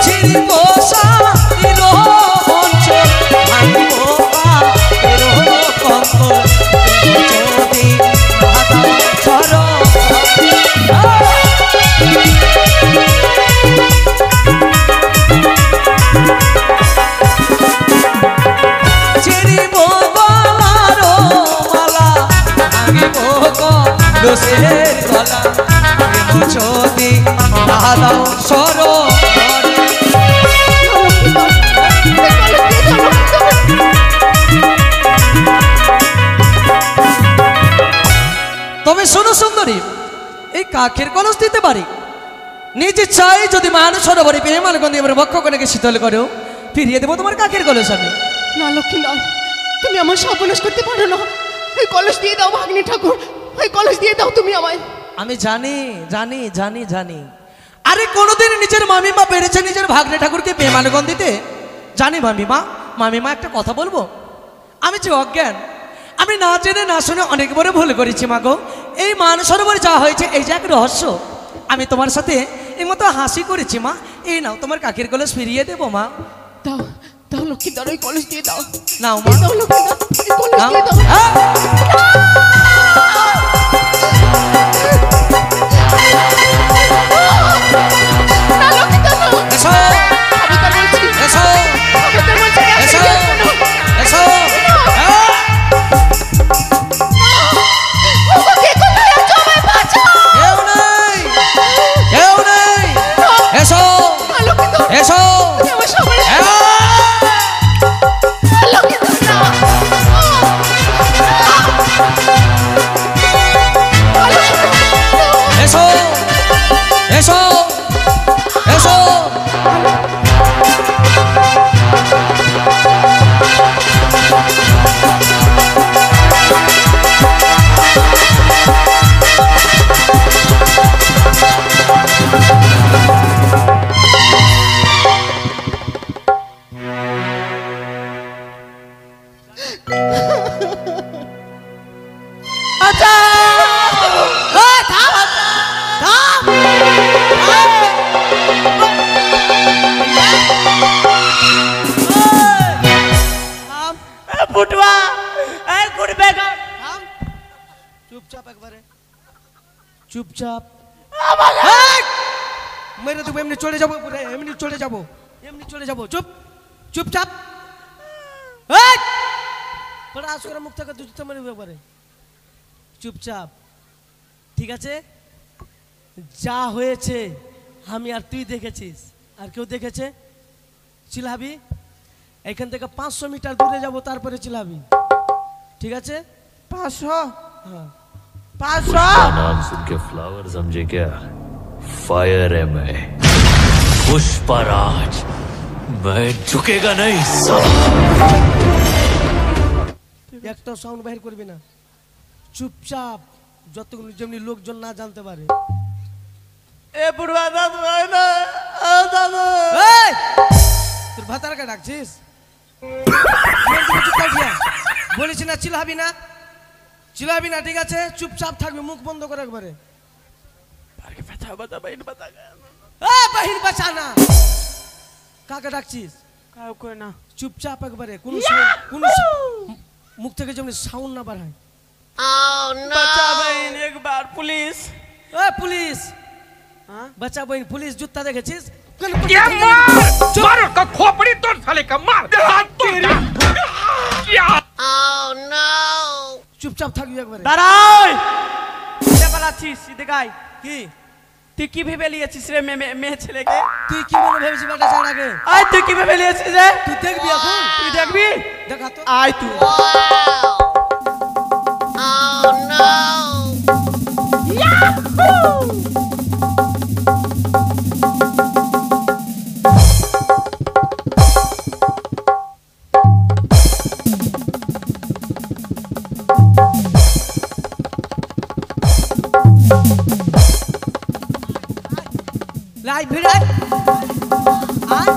চিরিব সাইল অঞ্চল ভাঙিব পায়ের কঙ্কল, যদি মাতা চরণ চিরিব গলার মালা, ভাঙিব কলসের গলা, যদি দাদাও সর তবে শোনো সুন্দরী, এই কাকের কলস দিতে পারি। নিজ ইচ্ছায় যদি মানুষ সরোবরে প্রেম আলগন্ধি এবার বক্ষ কনেকে শীতল করো, ফিরিয়ে দেবো তোমার কাকের কলস আমি। না লক্ষিন্দর, তুমি আমার সর্বনাশ করতে পারো না। ওই কলস দিয়ে দাও ভাগ্নে ঠাকুর, ওই কলস দিয়ে দাও তুমি আমায়। আমি জানি জানি জানি জানি, আরে কোনোদিন নিজের মামিমা পেরেছে নিজের ভাগ্নে ঠাকুরকে প্রেম আলগন্ধ দিতে? জানি মামিমা, মামিমা একটা কথা বলবো, আমি যে অজ্ঞান, আমি না জেনে না শুনে অনেক বড় ভুল করেছি মা গো। এই মান সরোবরে যা হয়েছে এই যে এক রহস্য, আমি তোমার সাথে এই মতো হাসি করেছি মা। এই নাও তোমার কাকের কলস ফিরিয়ে দেবো মা। দাও দাও লক্ষিন্দর, ওই কলস দিয়ে দাও। নাও মা, দাও লক্ষিন্দর, ওই কলস নাও। দিয়ে দাও। হ্যাঁ। না লক্ষিন্দর, না। এসো, খবরদার বলছি, এসো, খবরদার বলছি, এসো, এসো। না। হ্যাঁ। ওকে ফুটুয়া এই গুড়বে গা থাম চুপচাপ একবারে চুপচাপ আমাকে এই! মেরে দেবো এমনি চলে যাবো পুরো, এমনি চলে যাবো এমনি চলে যাবো চুপ চুপচাপ এই! তোরা আজ করে মুখ থেকে দুটো মেরে দেবো একবারে চুপচাপ ঠিক আছে যা হয়েছে আমি আর তুই দেখেছিস আর কেউ দেখেছে চিল্লাবি এখান থেকে 500 মিটার দূরে যাব তারপরে চিল্লাবি ঠিক আছে 500 হ্যাঁ 500 नाम सुन के फ्लावर समझे क्या फायर है मैं पुष्पराज मैं झुकेगा नहीं साला। একটা সাউন্ড বাইর করবি না চুপচাপ যতগুলো যেমনি লোকজন না জানতে পারে এ বুড়া দাদু না দাদু এই তোর ভাতারকে ডাকছিস বলেছি না চিল্লাবি না চিল্লাবি না ঠিক আছে চুপচাপ থাকবি মুখ বন্ধ করে একবারে আরে বাতা বাতা বাইন বাতা বাহির বাঁচা না কাকে ডাকছিস কাউ কই না চুপচাপ একবারে মুখ থেকে যেমন সাউন্ড না বার হয় বাচ্চা বাইন একবার পুলিশ পুলিশ हाँ? বাচ্চা বইন পুলিশ জুতা দেখেছিস क्या मार का खोपड़ी तोड़ साले का मार हाथ तोड़ क्या চুপচাপ থাকবি একবারে দাঁড়াই কে পালাচ্ছিস দেখাই কি তুই কি ভেবে লিয়েছিস রে মেয়ে ছেলেকে তুই কি মনে ভেবেছিস বেটা চার আগে আয় তুই কি ভেবে লিয়েছিস রে তুই দেখবি এখন তুই দেখবি দেখা তো আয় তুই লাই ভিড় আয় আয়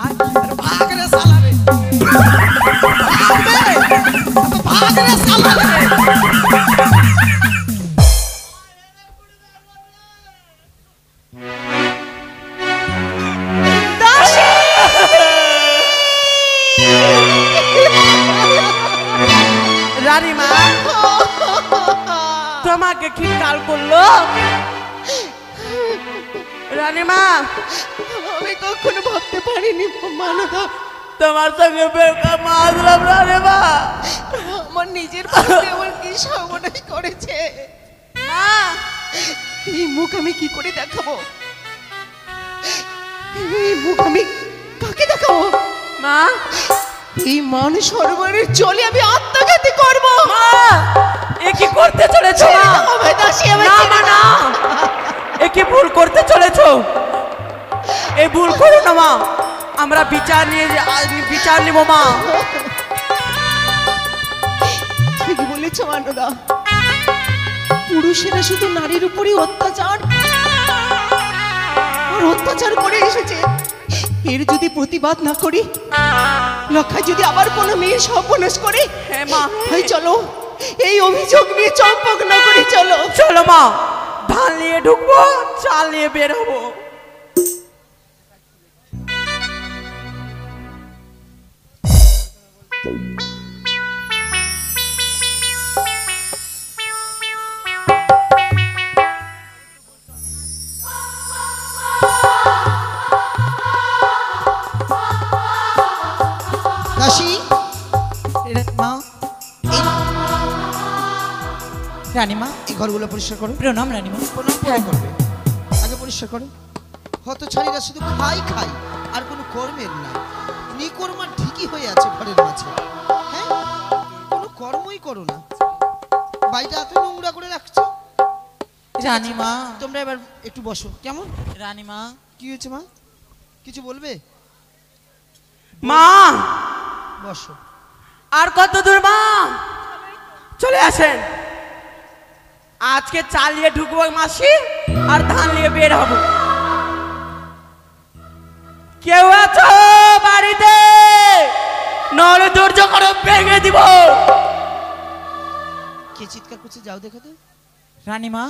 আয় আরে ভাগ রে শালা রে ভাগ রে শালা রে রানীমা তোমাকে কি কাল করলো রানীমা আমি কখনো ভাবতে পারিনি মানদা তোমার সঙ্গে বেকা মারলাম রানীমা আমার নিজের বাড়িতে আমার কি সর্বনাশ করেছে মা এই মুখ আমি কি করে দেখাবো এই মুখ আমি কাকে দেখাবো মা এই মান সরোবরের জলে আমি আত্মঘাতী করব মা এ কি করতে চলেছো মা আমায় দাসী না আমায় মা না এ কি ভুল করতে চলেছো এই ভুল করো না মা আমরা বিচার নিব মা ঠিকই বলেছ মানদা পুরুষেরা শুধু নারীর উপরই অত্যাচার আর অত্যাচার করে এসেছে এর যদি প্রতিবাদ না করি লক্ষায় যদি আবার কোনো মেয়ের সর্বনাশ করে হ্যাঁ মা ভাই চলো এই অভিযোগ নিয়ে চম্পক না করি চলো চলো মা ধান নিয়ে ঢুকবো চাল নিয়ে বের হবো দাসী মা রানীমা এই ঘরগুলো পরিষ্কার করো প্রণাম রানীমা প্রণাম পরে করবে আগে পরিষ্কার করো হত ছাড়িরা শুধু খাই খাই আর কোনো কর্মের নাই নিকর্মা ঠিকই হয়ে আছে ঘরের মাঝে হ্যাঁ কোনো কর্মই করো না বাড়িটা এত নোংরা করে রাখছো রানীমা তোমরা এবার একটু বসো কেমন রানীমা কি হয়েছে মা কিছু বলবে মা বসো আর কত দূর মা চলে আসেন আজকে চাল নিয়ে ঢুকবো মাসি আর ধান নিয়ে বের হবো কেউ আছো বাড়িতে নলে ধৈর্য করো ভেঙে দিব কে চিৎকার করছে যাও দেখো তো রানীমা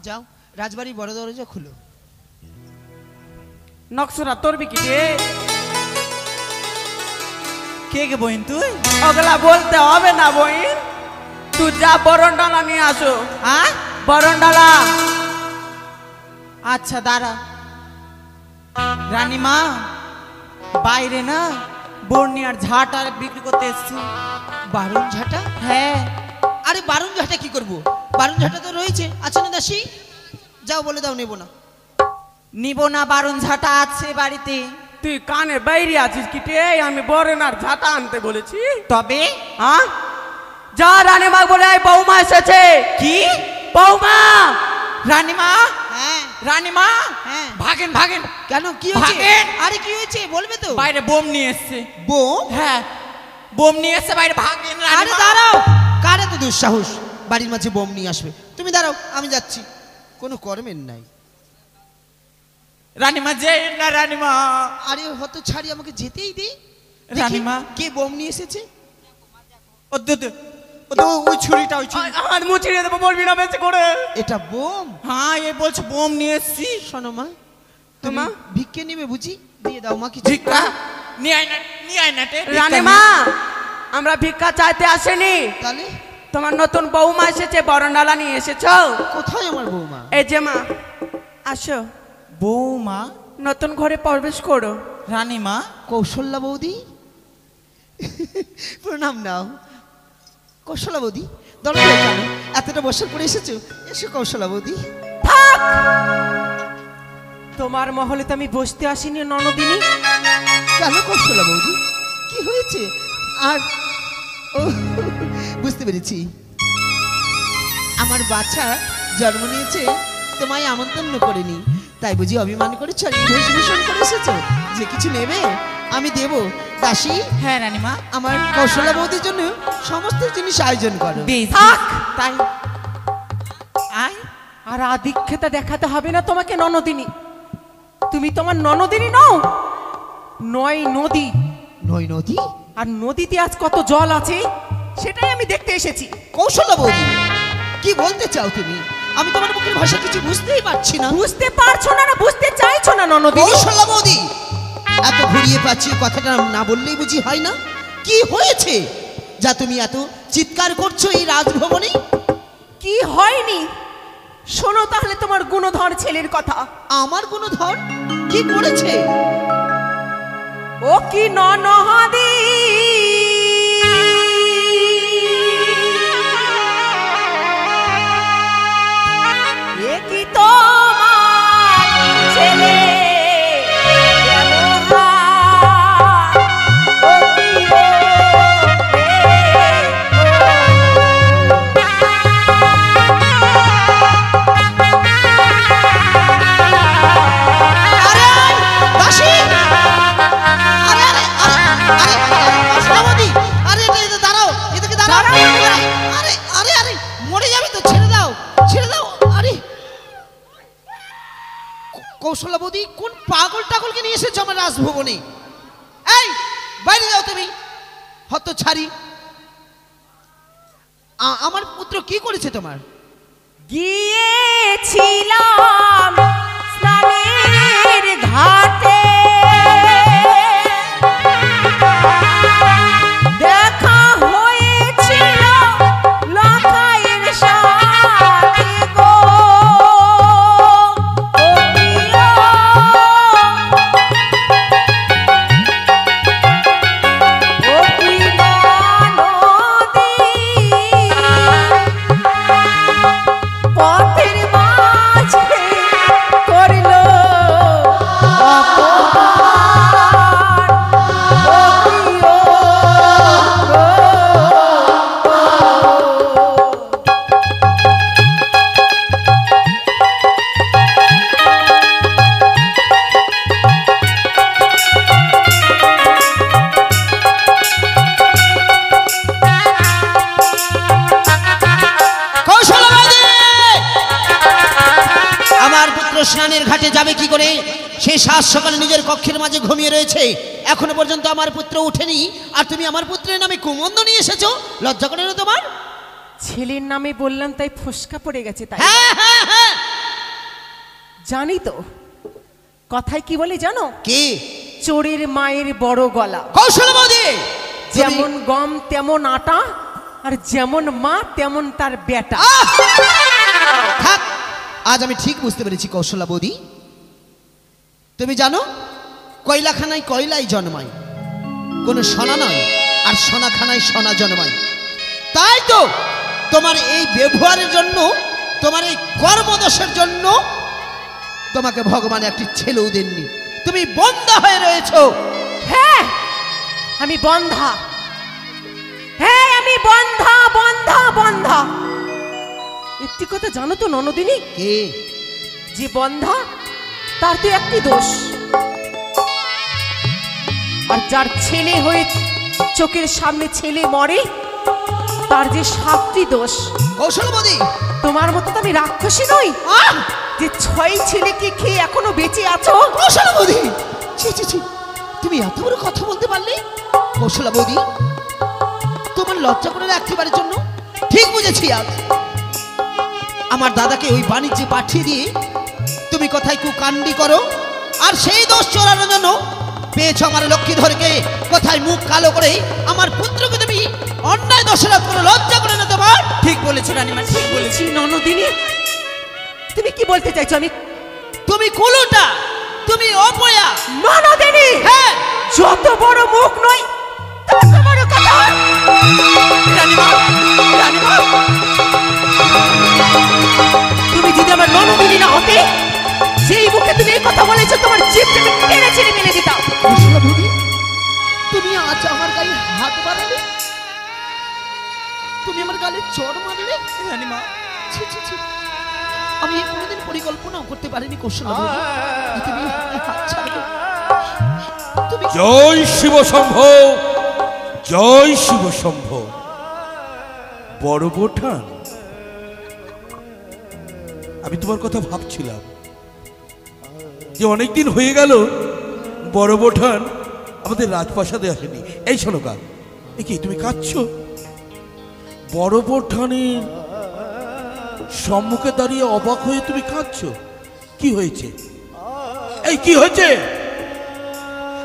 যাও রাজবাড়ি বড় দরজা খুলো নকশরা তোর বিকি রে কে কে বইন তুই? ওগুলা বলতে হবে না বইন, তুই যা বরণ ডালা নিয়ে আসো। হ্যাঁ বরণ ডালা। আচ্ছা দাঁড়া রানীমা, বাইরে না বর্ণিয়ার ঝাঁটা বিক্রি করতে এসছি। বারুন ঝাঁটা? হ্যাঁ। আরে বারুন ঝাঁটা কি করব? বারুন ঝাঁটা তো রয়েছে, আছে না দাসী? যাও বলে দাও, নেব না। নিব না, বারণ ঝাঁটা আছে বাড়িতে। তুই কানে বাইরে আছিস কি রে? আমি বরণার ঝাঁটা আনতে বলেছি। তবে হ্যাঁ যা রানীমা বলে আয়, বৌমা এসেছে। কি বৌমা? রানীমা? হ্যাঁ রানীমা হ্যাঁ। ভাগেন ভাগেন। কেন কি হয়েছে? ভাগেন। আরে কি হয়েছে বলবে তো? বাইরে বোম নিয়ে এসছে। বোম? হ্যাঁ বোম নিয়ে এসছে বাইরে, ভাগেন। আরে দাঁড়াও, কার এত দুঃসাহস বাড়ির মাঝে বোম নিয়ে আসবে? তুমি দাঁড়াও, আমি যাচ্ছি। কোনো কর্মের নাই। রানীমা যে না রানীমা। আরে হয়তো ছাড়ি, আমাকে যেতেই দে। রানীমা কে বোম নিয়ে এসেছে? ও দে ওই ছুরিটা, ওই ছুরি। আর মুছিয়ে দেবো, বলবি না বেঁচে করে। এটা বোম? হ্যাঁ এ বলছে বোম নিয়ে এসছি। শোনো মা, তুমি মা? ভিক্ষে নেবে বুঝি? দিয়ে দাও মা কিছু। ভিক্ষা নিয়ে আয় না রানীমা, আমরা ভিক্ষা চাইতে আসেনি। তাহলে তোমার নতুন বৌমা এসেছে, বরণডালা নিয়ে এসেছো। কোথায় আমার বৌমা? এই যে মা, আসো। বৌমা নতুন ঘরে প্রবেশ করো। রানীমা। কৌশল্যা বৌদি, প্রণাম নাও। কৌশল্যা বৌদি, দরকার কেন এতটা বছর পরে এসেছো? এসো কৌশল্যা বৌদি। থাক, তোমার মহলে তো আমি বসতে আসিনি ননদিনী। কেন কৌশল্যা বৌদি, কি হয়েছে? আর ও বুঝতে পেরেছি, আমার বাচ্চা জন্ম নিয়েছে, তোমায় আমন্ত্রণ করেনি, তাই বুঝি অভিমান করেছ আর ভূষণ করে এসেছো? যে কিছু নেবে আমি দেব দাসী। হ্যাঁ রানীমা। আমার কৌশল্যা বৌদির জন্য সমস্ত জিনিস আয়োজন করো। থাক তাই। আয়, আর আদিক্ষেতা দেখাতে হবে না তোমাকে ননদিনী। তুমি তোমার ননদিনী নও, নয় নদী। নয় নদী? আর নদীতে আজ কত জল আছে সেটাই আমি দেখতে এসেছি। কৌশল্যা বৌদি, কি বলতে চাও তুমি? আমি তোমার মুখের ভাষা কিছু বুঝতেই পারছি না। বুঝতে পারছো না, না বুঝতে চাইছো না ননদিনী? কৌশল্যা বৌদি, এত ঘুরিয়ে পাচ্ছি, কথাটা না বললেই বুঝি হয় না? কি হয়েছে যা তুমি এত চিৎকার করছো এই রাজভবনে? কি হয়নি শোনো তাহলে তোমার গুণধর ছেলের কথা। আমার গুণধর কি করেছে? ও কি ননহাদি, এ কি তোমার ছেলে কৌশল্যা বৌদি, কোন পাগল টাগলকে নিয়ে এসেছো আমার রাজভবনে? এই বাইরে যাও তুমি, হত ছাড়ি। আমার পুত্র কি করেছে তোমার? গিয়েছিলাম স্নানের ঘাটে, দেখা হয়েছিল লখাইয়ের সাথে গো। পথের মাঝে করলো স্নানের ঘাটে যাবে কি করে? সে সাত সকালে নিজের কক্ষের মাঝে ঘুমিয়ে রয়েছে, এখনো পর্যন্ত আমার পুত্র উঠেনি, আর তুমি আমার পুত্রের নামে কুমন্দ নিয়ে এসেছো? লজ্জা করে না তোমার? ছেলের নামে বললাম তাই ফসকা পড়ে গেছে তাই। হ্যাঁ হ্যাঁ হ্যাঁ, জানি তো কথায় কি বলে জানো? কি? চোরের মায়ের বড় গলা। কৌশল্যা বৌদি, যেমন গম তেমন আটা, আর যেমন মা তেমন তার বেটা। থাক, আজ আমি ঠিক বুঝতে পেরেছি কৌশলা বৌদি। তুমি জানো কয়লাখানায় কয়লাই জন্মায়, কোনো সোনা নয়, আর সোনাখানায় সোনা জন্মায়। তাই তো তোমার এই ব্যবহারের জন্য, তোমার এই কর্মদোষের জন্য তোমাকে ভগবান একটি ছেলেও দেননি। তুমি বন্ধা হয়ে রয়েছো। হ্যাঁ আমি বন্ধা, হ্যাঁ আমি বন্ধা বন্ধা বন্ধা। একটি কথা জানো তো ননদিনী, কে? যে বন্ধা তার তো একটি দোষ, আর যার ছেলে হয়ে চোখের সামনে ছেলে মরে তার যে 7টি দোষ। কৌশল বৌদি, তোমার মতো তো আমি রাক্ষসী নই যে 6 ছেলেকে খেয়ে এখনো বেঁচে আছো। কৌশলা বৌদি, ছি ছি ছি, তুমি এত বড় কথা বলতে পারলে? কৌশলা বৌদি, তোমার লজ্জা করে রাখতে পারার জন্য ঠিক বুঝেছি। আজ আমার দাদাকে ওই বাণিজ্যে পাঠিয়ে দিয়ে তুমি কোথায় কুকান্ডি করো, আর সেই দোষ চড়ানোর জন্য পেয়েছ আমার লক্ষ্মীধরকে কোথায় মুখ কালো করে আমার পুত্রকে তুমি অন্যায় দোষারোপ করো। লজ্জা করে না তোমার? ঠিক বলেছো রানীমা, ঠিক বলেছি। ননদিনী, তুমি কি বলতে চাইছো? আমি তুমি কুলুটা, তুমি অপয়া। ননদিনী, হ্যাঁ, যত বড় মুখ নয় তত বড় কথা। রানীমা, রানীমা, তুমি যদি আমার ননদিনী না হতে, সেই মুখে তুমি এই কথা বলেছো, তোমার জিভটা আমি টেনে ছেড়ে মেলে দিতাম। কৌশলা বৌদি, তুমি আজ আমার গায়ে হাত বাড়ালে, তুমি আমার গালে চড় মারলে। রানীমা, ছি ছি ছি, আমি কোনোদিন পরিকল্পনাও করতে পারিনি কৌশলা বৌদি, যে তুমি আমায় হাত ছাড়বে। তুমি জয় শিব শম্ভ, জয় শিব শম্ভ। বড় বোঠান, আমি তোমার কথা ভাবছিলাম যে অনেকদিন হয়ে গেল বড় বোঠান আমাদের রাজপ্রাসাদে আসেনি। এই শোনো গা, এ কি তুমি কাঁদছো? বড় বোঠানের সম্মুখে দাঁড়িয়ে অবাক হয়ে তুমি কাঁদছো? কি হয়েছে? এই কি হয়েছে?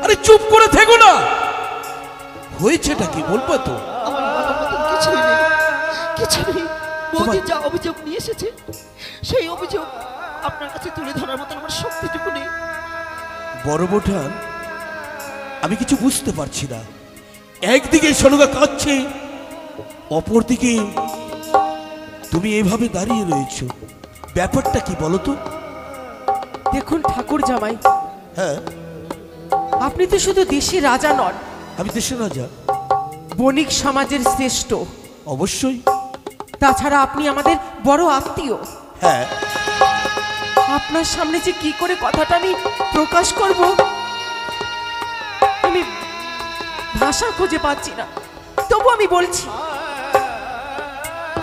আরে চুপ করে থেকো না, হয়েছেটা কি বলবো তো? আমার বলার মতন কিছুই নেই, কিছু নেই। বৌদি যা অভিযোগ নিয়ে এসেছে, সেই অভিযোগ আপনার কাছে তুলে ধরার মতন আমার শক্তিটুকু নেই। বড় বোঠান, আমি কিছু বুঝতে পারছি না। একদিকে সনুগা কাঁদছে, অপরদিকে তুমি এভাবে দাঁড়িয়ে রয়েছো, ব্যাপারটা কি বলো তো? দেখুন ঠাকুর জামাই, হ্যাঁ, আপনি তো শুধু দেশের রাজা নন, আমি দেশের রাজা। বণিক সমাজের শ্রেষ্ঠ। অবশ্যই। তাছাড়া আপনি আমাদের বড় আত্মীয়। হ্যাঁ, আপনার সামনে যে কি করে কথাটা আমি প্রকাশ করব, আমি ভাষা খুঁজে পাচ্ছি না। তবু আমি বলছি,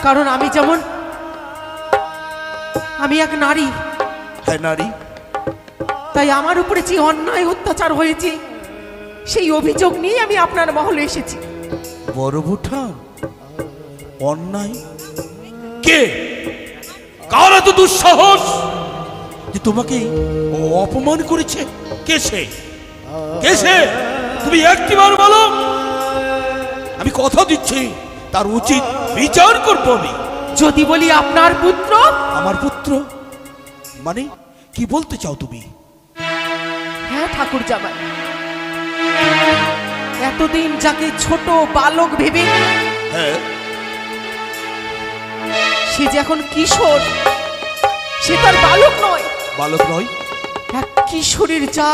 কারণ আমি যেমন আমি এক নারী, হ্যাঁ নারী, তাই আমার উপরে যে অন্যায় অত্যাচার হয়েছে সেই অভিযোগ নিয়ে আমি আপনার মহলে এসেছি। বড় বোঠান, অন্যায়? কে, কার এত দুঃসাহস যে তোমাকে অপমান করেছে? কে সে? কে সে? তুমি একটিবার বলো, আমি কথা দিচ্ছি তার উচিত বিচার করবো আমি। যদি বলি আপনার পুত্র। আমার পুত্র মানে কি বলতে চাও তুমি? হ্যাঁ ঠাকুর জামাই, এতদিন যাকে ছোট বালক ভেবে হ্যাঁ, সে যে এখন কিশোর, সে তার বালক নয়। বালক নয়? এক কিশোরীর যা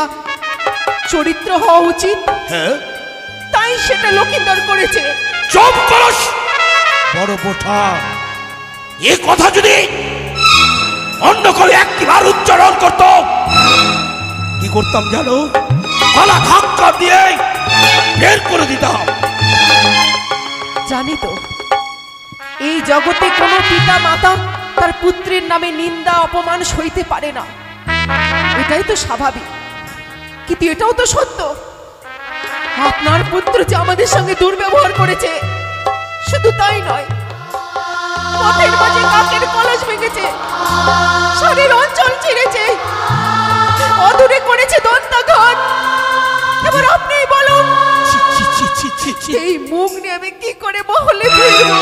চরিত্র হওয়া উচিত, হ্যাঁ, তাই সেটা লক্ষিন্দর করেছে। চুপ করস বড় বোঠা। এ কথা যদি অন্য কেউ একটিবার উচ্চারণ করত, কি করতাম জানো? গলা ধাক্কা দিয়ে বের করে দিতাম। জানি তো, এই জগতে কোনো পিতা মাতা তার পুত্রের নামে নিন্দা অপমান সইতে পারে না, এটাই তো স্বাভাবিক। কিন্তু এটাও তো সত্য, আপনার পুত্র যে আমাদের সঙ্গে দুর্ব্যবহার করেছে, শুধু তাই নয়, পথের মাঝে কাকের কলস ভেঙেছে, শরীর অঞ্চল ছিঁড়েছে, অদূরে করেছে দন্তাঘাত। এবার আপনিই বলুন, ছি ছি ছি ছি ছি বলছি এই মুখ নিয়ে আমি কি করে মহলে ফিরবো,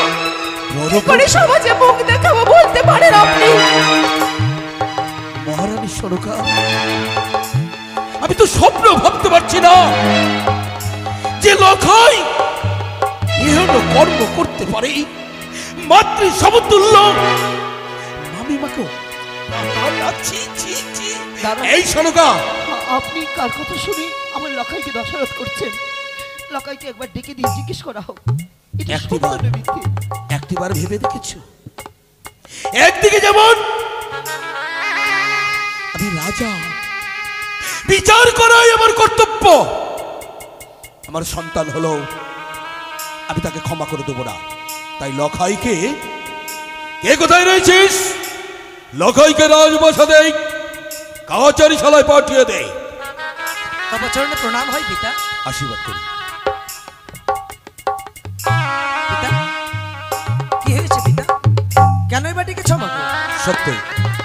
বড় কি করে সমাজে মুখ দেখাবো বলতে পারেন আপনি? মহারানী সরকার, আমি তো স্বপ্ন ভাবতে পারছি না যে লখাই এহেন কর্ম করতে পারে। মাতৃ সমতুল্য মামিমাকেও এই সরকা, আপনি কার কথা শুনে আমার লখাইকে দশারত করছেন? লখাইকে একবার ডেকে দিয়ে জিজ্ঞেস করা হোক এটা একটিবার সত্য না মিথ্যে। একটিবার ভেবে দেখেছো? একদিকে যেমন আমি রাজা, বিচার করাই আমার কর্তব্য। আমার সন্তান হলো, আমি তাকে ক্ষমা করে দেবো না। তাই লখাইকে, কে কোথায় রয়েছিস? লখাইকে রাজবাসা দেই, কাচারি শালায় পাঠিয়ে দে। তবে চরণে প্রণাম হয় পিতা। আশীর্বাদ করি। পিতা, কি হয়েছে পিতা? কেন এবার ডেকেছ আমাকে? সত্যই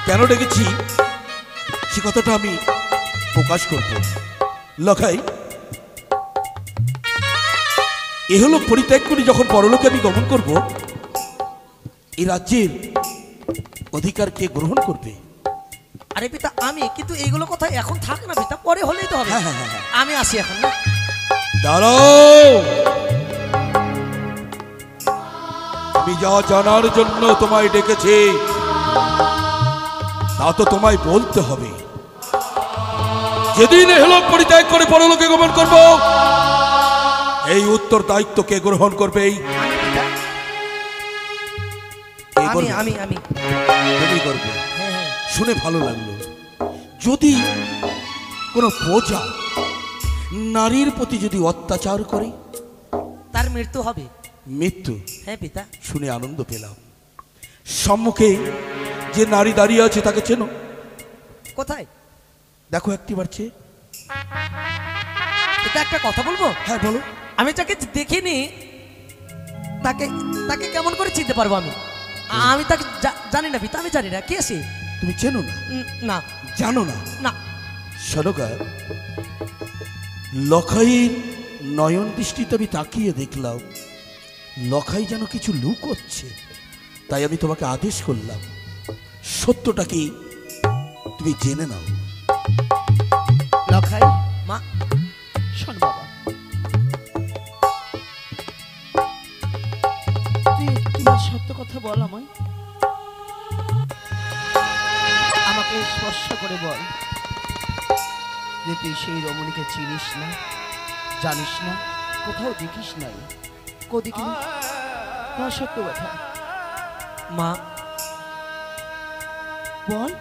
কেন ডেকেছি সে কথাটা আমি প্রকাশ করব। লখাই, এহলোক পরিত্যাগ করে যখন পরলোকে আমি গমন করব, এই রাজ্যের অধিকার কে গ্রহণ করবে? আরে পিতা আমি, কিন্তু এইগুলো কথা এখন থাক না পিতা, পরে হলেই তো হবে। হ্যাঁ, হ্যাঁ, হ্যাঁ, হ্যাঁ। আমি আসি এখন না। দাঁড়াও, আমি যা জানার জন্য তোমায় ডেকেছি তা তো তোমায় বলতে হবে। যেদিন এহলোক পরিত্যাগ করে পরলোকে গমন করব, এই উত্তর দায়িত্ব কে গ্রহণ করবে? কে আমি করবে? আমি আমি তুমি করবে। হ্যাঁ, হ্যাঁ। শুনে ভালো লাগলো। যদি কোনো প্রজা নারীর প্রতি যদি অত্যাচার করে, তার মৃত্যু হবে। মৃত্যু? হ্যাঁ পিতা। শুনে আনন্দ পেলাম। সম্মুখে যে নারী দাঁড়িয়ে আছে তাকে চেনো? কোথায়? দেখো একটিবার চেয়ে। পিতা একটা কথা বলবো? হ্যাঁ বলো। আমি তাকে দেখিনি, তাকে তাকে কেমন করে চিনতে পারবো আমি? আমি তাকে জানি না পিতা, আমি জানি না কে সে। তুমি চেনো না? না জানো না? না। সরকা, লখাইয়ের নয়ন দৃষ্টিতে আমি তাকিয়ে দেখলাম লখাই যেন কিছু লুকোচ্ছে। তাই আমি তোমাকে আদেশ করলাম সত্যটা কি তুমি জেনে নাও। লখাই, মা, শোন বাবা, তুই একটিবার সত্য কথা বল আমায়। আমাকে স্পর্শ করে বল যে তুই সেই রমণীকে চিনিস না, জানিস না, কোথাও দেখিস নাই। কোদিকে সত্য কথা মা বল।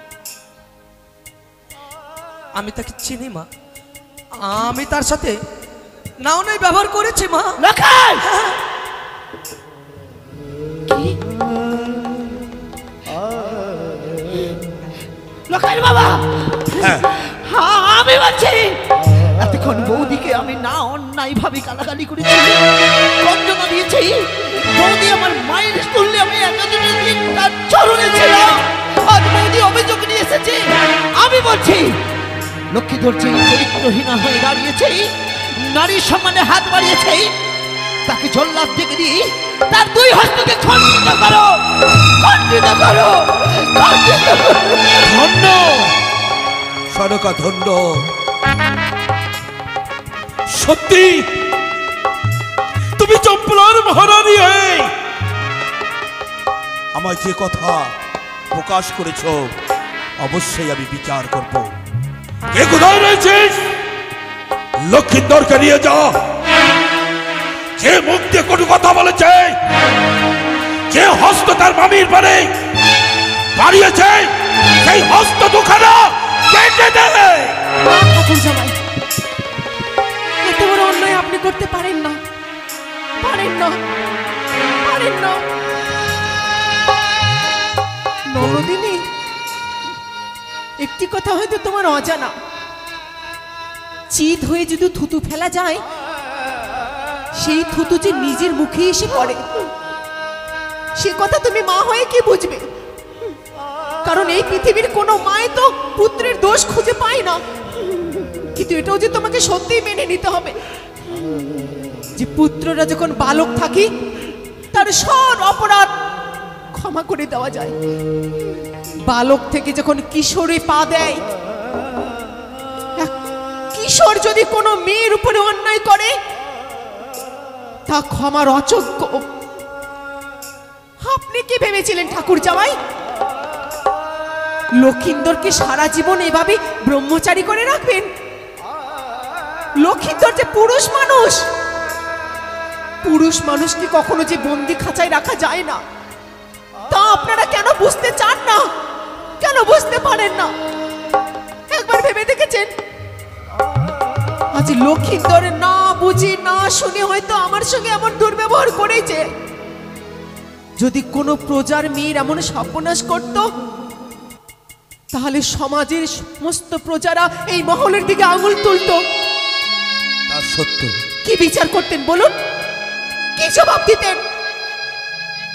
আমি তাকে চিনি মা, আমি তার সাথে নাও নাই ব্যবহার করেছি মা। লখাই, কি? লখাই বাবা, হ্যাঁ, হ্যাঁ আমি বলছি, এতক্ষণ বৌদিকে আমি না অন্যায় ভাবে গালাগালি করেছি, গঞ্জনা দিয়েছি। বৌদি আমার মায়ের তুললে আমি এতদিন তার চরণে ছিলাম। আজ বৌদি অভিযোগ নিয়ে এসেছে। আমি বলছি লক্ষ্মীধর যে চরিত্রহীনা হয়ে দাঁড়িয়েছে, নারীর সম্মানে হাত বাড়িয়েছে, তাকে জল্লাদ ডেকে দিয়ে তার দুই হস্তকে খণ্ডিত করো, খণ্ডিত করো, খণ্ডিত করো। ধন্য সরকা, ধন্য। সত্যি তুমি চম্পলার মহারানী হয়ে আমায় যে কথা প্রকাশ করেছ, অবশ্যই আমি বিচার করব। কে কোথায় রয়েছিস? লক্ষ্মীধরকে নিয়ে যা। যে মুখ দিয়ে কটু কথা বলেছে, যে হস্ত তার মামির পারে বাড়িয়েছে, সেই হস্ত দুখানা কেটে দেবে। ঠাকুর জামাই, এত বড় অন্যায় আপনি করতে পারেন না, পারেন না, পারেন না। নবদিনী, একটি কথা হয়তো তোমার অজানা, চিত হয়ে যদি থুতু ফেলা যায়, সেই থুতু যে নিজের মুখে এসে পড়ে, সে কথা তুমি মা হয়ে কি বুঝবে? কারণ এই পৃথিবীর কোনো মায় তো পুত্রের দোষ খুঁজে পায় না। কিন্তু এটাও যে তোমাকে সত্যিই মেনে নিতে হবে। যে পুত্ররা যখন বালক থাকি তার সব অপরাধ ক্ষমা করে দেওয়া যায়, বালক থেকে যখন কিশোরে পা দেয়, এক কিশোর যদি কোনো মেয়ের উপরে অন্যায় করে তা ক্ষমার অযোগ্য। আপনি কি ভেবেছিলেন ঠাকুর জামাই লক্ষিন্দরকে সারা জীবন এভাবে ব্রহ্মচারী করে রাখবেন? লক্ষিন্দর যে পুরুষ মানুষ, পুরুষ মানুষকে কখনো যে বন্দি খাঁচায় রাখা যায় না, তা আপনারা কেন বুঝতে চান না? কেন বুঝতে পারেন না? একবার ভেবে দেখেছেন? আজ লক্ষিন্দর না বুঝি না শুনে হয়তো আমার সঙ্গে এমন দুর্ব্যবহার করেছে। যদি কোনো প্রজার মেয়ের এমন সর্বনাশ করত, তাহলে সমাজের সমস্ত প্রজারা এই মহলের দিকে আঙুল তুলতো। তা সত্য। কি বিচার করতেন বলুন? কি জবাব দিতেন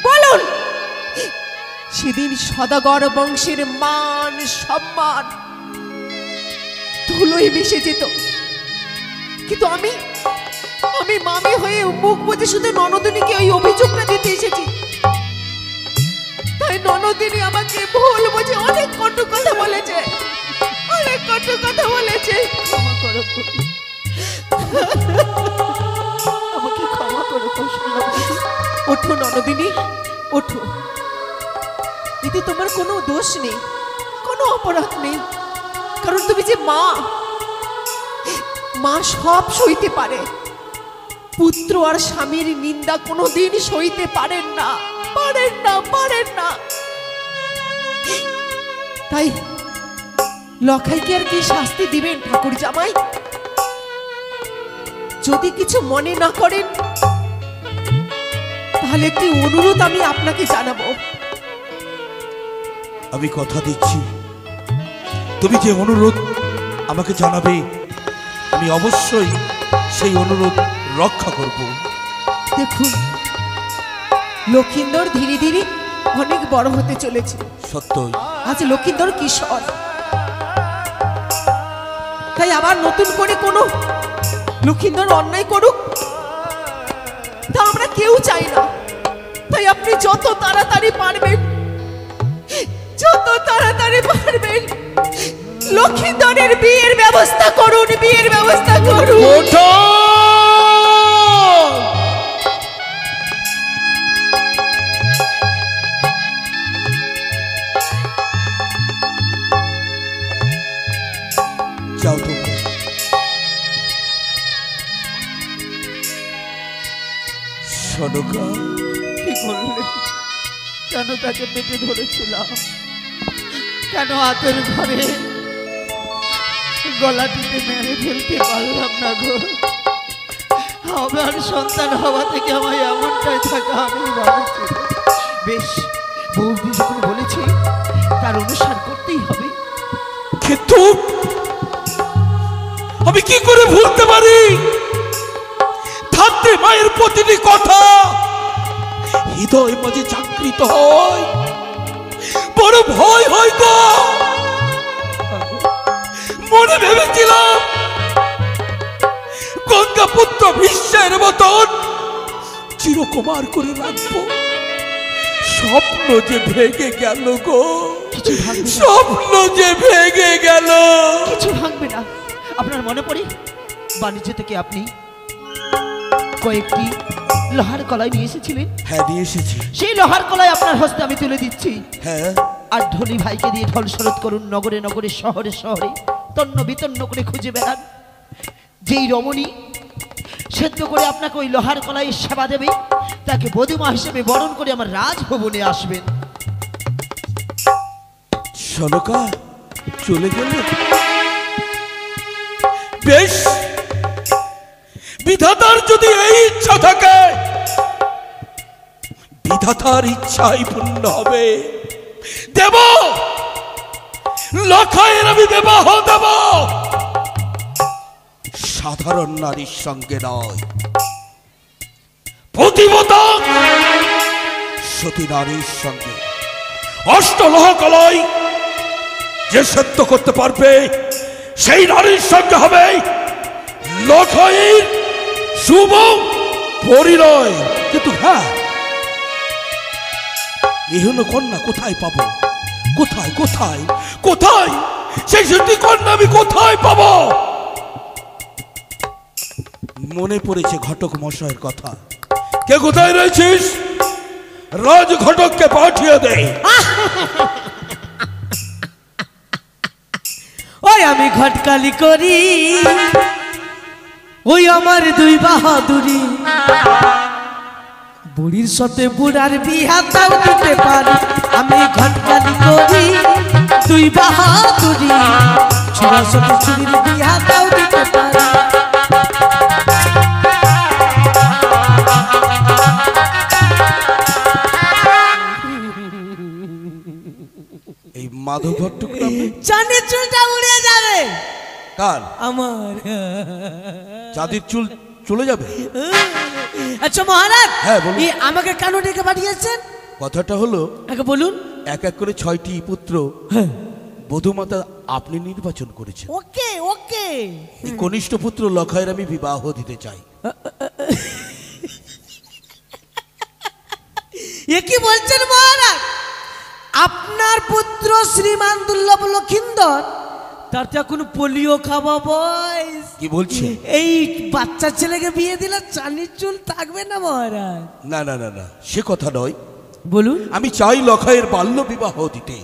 বলুন? সেদিন সদাগর বংশের মান সম্মান ধুলোয় মিশে যেত। কিন্তু আমি মামি হয়ে মুখ বুঝে শুধু ননদিনীকে ওই অভিযোগটা দিতে এসেছি। তাই ননদিনী আমাকে ভুল বুঝে অনেক কটু কথা বলেছে, অনেক কটু কথা বলেছে। ক্ষমা করো, আমাকে ক্ষমা করো। ওঠো ননদিনী, ওঠো। এতে তোমার কোনো দোষ নেই, কোনো অপরাধ নেই, কারণ তুমি যে মা, মা সব সইতে পারে। পুত্র আর স্বামীর নিন্দা কোনোদিন সইতে পারেন না, পারেন না, পারেন না। তাই লখাইকে আর কি শাস্তি দিবেন ঠাকুর জামাই? যদি কিছু মনে না করেন তাহলে একটি অনুরোধ আমি আপনাকে জানাবো। আমি কথা দিচ্ছি, তুমি যে অনুরোধ আমাকে জানাবে আমি অবশ্যই সেই অনুরোধ রক্ষা করব। দেখুন, লক্ষিন্দর ধীরে ধীরে অনেক বড় হতে চলেছে। সত্যই। আজ লক্ষিন্দর কিশোর, তাই আবার নতুন করে কোনো লক্ষিন্দর অন্যায় করুক তা আমরা কেউ চাই না। তাই আপনি যত তাড়াতাড়ি পারবেন, যত তাড়াতাড়ি পারবেন লক্ষিন্দরের বিয়ের ব্যবস্থা করুন, বিয়ের ব্যবস্থা করুন। যাও তোমরা। সনকা, কি করলে? কেন তাকে পেটে ধরেছিলাম? কেন হাতের ঘরে গলাটিতে মেরে ফেলতে পারলাম না গো? আমার সন্তান হওয়া থেকে আমার এমনটাই থাকা আমি ভাবছি। বেশ, বৌদি যখন বলেছে তার অনুসরণ করতেই হবে। কিন্তু আমি কি করে ভুলতে পারি? ধাত্রী মায়ের প্রতিটি কথা হৃদয় মাঝে জাগৃত হয়, বড় ভয় হয় গো। মনে ভেবেছিলাম গঙ্গা পুত্র ভীষ্মের মতন চিরকুমার করে রাখবো, স্বপ্ন যে ভেঙে গেল গো, স্বপ্ন যে ভেঙে গেল। কিছু ভাঙবে না। আপনার মনে পড়ে বাণিজ্য থেকে আপনি কয়েকটি লোহার কলাই নিয়ে এসেছিলেন? হ্যাঁ, নিয়ে এসেছি। সেই লোহার কলাই আপনার হস্তে আমি তুলে দিচ্ছি। হ্যাঁ। আর ঢোলি ভাইকে দিয়ে ঢোল শরৎ করুন, নগরে নগরে শহরে শহরে তন্ন বিতন্ন করে খুঁজে বেড়ান। যেই রমণী সেদ্ধ করে আপনাকে ওই লোহার কলাই সেবা দেবে তাকে বধূমা হিসেবে বরণ করে আমার রাজভবনে আসবেন। সনকা চলে গেলে বেশ, বিধাতার যদি এই ইচ্ছা থাকে বিধাতার ইচ্ছাই পূর্ণ হবে। দেব লখাইয়ের আমি বিবাহ দেব, সাধারণ নারীর সঙ্গে নয়, প্রতিবতা সতী নারীর সঙ্গে। অষ্টলোহ কলাই যে সত্য করতে পারবে সেই নারীর সঙ্গে হবে লখাইয়ের শুভ পরি নয়, কিন্তু হ্যাঁ, এহেন কন্যা কোথায় পাবো? কোথায় কোথায় কোথায় সেই সত্যি কন্যা আমি কোথায় পাবো? মনে পড়েছে ঘটক মশাইয়ের কথা। কে কোথায় রয়েছিস? রাজ ঘটককে পাঠিয়ে দে। ওই আমি ঘটকালি করি, ওই আমার দুই বাহাদুরি, বুড়ির সাথে বুড়ার বিহাটাও দিতে পারি। আমি ঘটকালি করি, দুই বাহাদুরি, ছুড়ার সাথে ছুরির বিহাটাও দিতে পারি। এই মাধব ঘটক নামে চাঁদের চুলটা উড়ে যাবে। কার? আমার। চাঁদের চুল চলে যাবে? আচ্ছা মহারাজ, হ্যাঁ, বলুন। এই আমাকে কেন ডেকে পাঠিয়েছেন? কথাটা হলো, আগে বলুন। এক এক করে 6টি পুত্র বধূমাতা আপনি নির্বাচন করেছেন। ওকে ওকে। এই কনিষ্ঠ পুত্র লখাইয়ের আমি বিবাহ দিতে চাই। এ কি বলছেন মহারাজ? আপনার পুত্র শ্রীমান দুর্লভ লক্ষিন্দর, তার তো এখন পোলিও খাওয়া বয়স। কি বলছে? এই বাচ্চা ছেলেকে বিয়ে দিলে চাঁদের চুল থাকবে না মহারাজ? না না না না, সে কথা নয়। বলুন। আমি চাই লখাইয়ের বাল্য বিবাহ দিতে,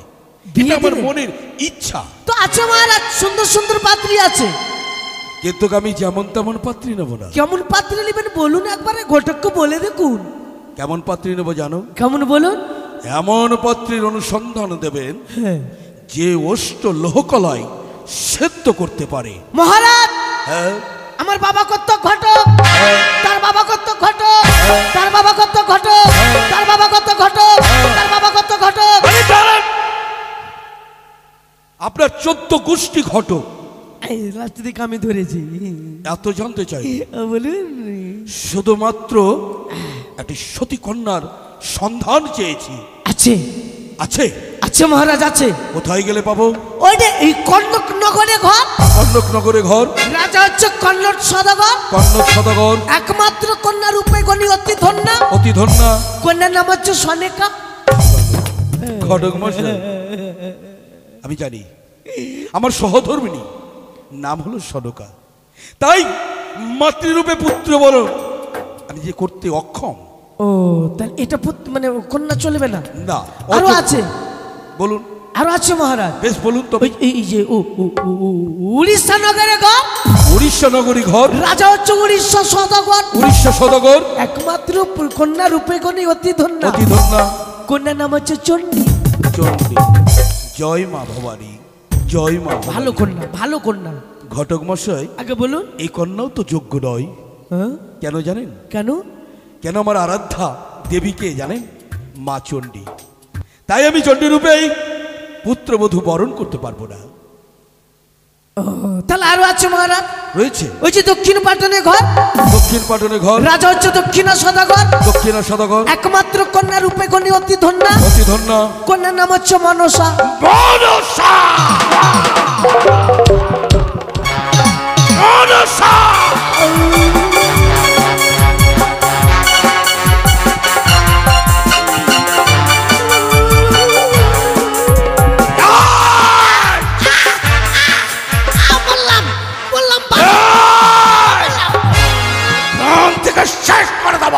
বিয়ে এটা আমার দিবেন? মনের ইচ্ছা। তো আছে মহারাজ, সুন্দর সুন্দর পাত্রী আছে, কিন্তু আমি যেমন তেমন পাত্রী নেব না। কেমন পাত্রী নেবেন বলুন একবারে, ঘটককে বলে দেখুন। কেমন পাত্রী নেব জানো? কেমন বলুন? এমন পাত্রীর অনুসন্ধান দেবেন হ্যাঁ। যে অষ্ট লোহকলায় সেদ্ধ করতে পারে। মহারাজ, হ্যাঁ, আমার বাবা কত ঘটক, তার বাবা কত ঘটক, তার বাবা কত ঘটক, তার বাবা কত ঘটক, তার বাবা কত ঘটক। আরে দাঁড়ান! আপনার 14 গোষ্ঠী ঘটক, এই লাস্ট দিকে আমি ধরেছি। এত জানতে চাই? বলুন। শুধুমাত্র একটি সতী কন্যার সন্ধান চেয়েছি। আছে আছে? আছে মহারাজ আছে। কোথায় গেলে পাবো? ওই যে এই কনক নগরে ঘর, কনক নগরে ঘর। রাজা হচ্ছে কন্নট সদাগর, কনক সদাগর, একমাত্র কন্যা রূপে গণি অতি ধন্যা, অতি ধন্যা। কন্যার নাম হচ্ছে সনেকা। ঘটক মশাই, আমি জানি আমার সহধর্মিনী নাম হলো সনকা, তাই মাতৃরূপে পুত্র বলো আমি যে করতে অক্ষম। ও তাহলে এটা মানে কন্যা চলবে না? না, আরো অযোগ্য। আছে? বলুন। আরো আছে মহারাজ। বেশ বলুন তো। এই যে উড়িষ্যা নগরে ঘর, উড়িষ্যা নগরী ঘর। রাজা হচ্ছে উড়িষ্যা সদাগর, উড়িষ্যা সদাগর, একমাত্র কন্যা রূপে গণি অতি ধন্যা, অতি ধন্যা। কন্যার নাম হচ্ছে চণ্ডী। চণ্ডী। জয় মা ভবানী, জয় মা ভবানী। ভালো কন্যা, ভালো কন্যা। ঘটক মশাই, আগে বলুন। এই কন্যাও তো যোগ্য নয়। হ্যাঁ? কেন জানেন? কেন? কেন? আমার আরাধ্যা দেবীকে জানেন? মা চণ্ডী। তাই আমি চণ্ডী রূপেই পুত্রবধূ বরণ করতে পারবো না। ও, তাহলে আরো আছে মহারাজ। রয়েছে। ওই যে দক্ষিণ পাটনে ঘর, দক্ষিণ পাটনে ঘর। রাজা হচ্ছে দক্ষিণা সদাগর, দক্ষিণা সদাগর, একমাত্র কন্যা রূপে গণি অতি ধন্যা, অতি ধন্যা। কন্যার নাম হচ্ছে মনসা। মনসা! মনসা! প্রাণ থেকে শেষ করে দেব।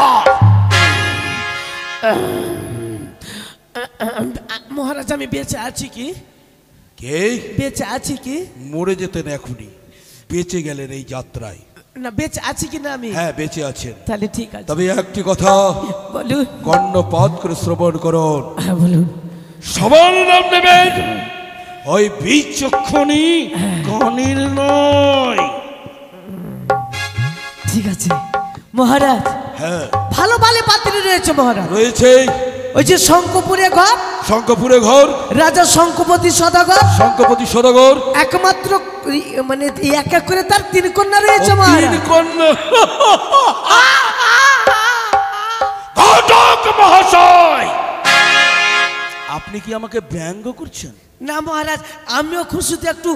মহারাজ আমি বেঁচে আছি কি? কে? বেঁচে আছি কি? মরে যেতেন এখনই, বেঁচে গেলেন এই যাত্রায়। না বেঁচে আছি কি না আমি? হ্যাঁ, বেঁচে আছেন। তাহলে ঠিক আছে। তবে একটি কথা বলুন। কর্ণপাত করে শ্রবণ করুন। হ্যাঁ বলুন। সবার নাম নেবেন, ওই বিচক্ষণী কানের নয়। ঠিক আছে মহারাজ। হ্যাঁ, ভালো ভালো পাত্রী রয়েছে মহারাজ। রয়েছে। ওই যে শঙ্কপুরে ঘর, শঙ্কপুরে ঘর। রাজা শঙ্কপতি সদাগর, শঙ্কপতি সদাগর, একমাত্র মানে এক এক করে তার 3 কন্যা রয়েছে মহারাজ। 3 কন্যা। ঘটক মহাশয়, আপনি কি আমাকে ব্যঙ্গ করছেন? না মহারাজ, আমিও খুশিতে একটু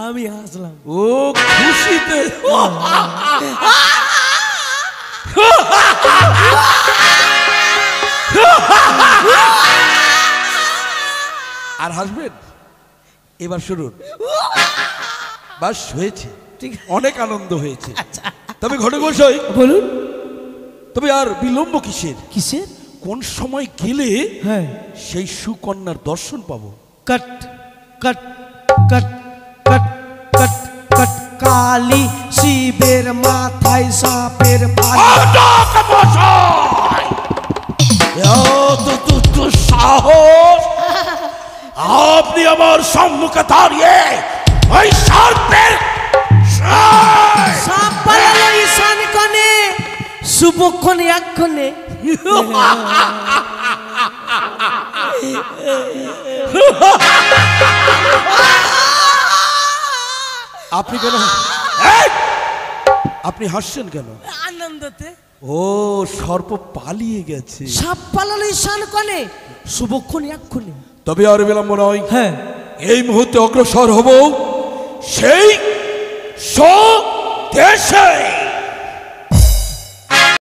আমি হাসলাম। ও খুশিতে? আর হাসবেন? এবার শুনুন, বাস হয়েছে, অনেক আনন্দ হয়েছে। তবে ঘটকমশাই বলুন। তবে আর বিলম্ব কিসের? কিসের? কোন সময় গেলে হ্যাঁ, সেই সুকন্যার দর্শন পাবো? কট কট কট কট কট কট কালী শিবের মাথায় সাপের সাহস! আপনি আমার সম্মুখে দাঁড়িয়ে ওই সাপের সাপ পালালো ঈশান কোণে, শুভক্ষণে এক্ষণে। আপনি কেন আপনি হাসছেন কেন? আনন্দতে। ও, সর্প পালিয়ে গেছে। সাপ পালালো ঈশান কোণে, শুভক্ষণে এক্ষণে। তবে আর বিলম্ব নয়, হ্যাঁ, এই মুহূর্তে অগ্রসর হব সেই দেশে।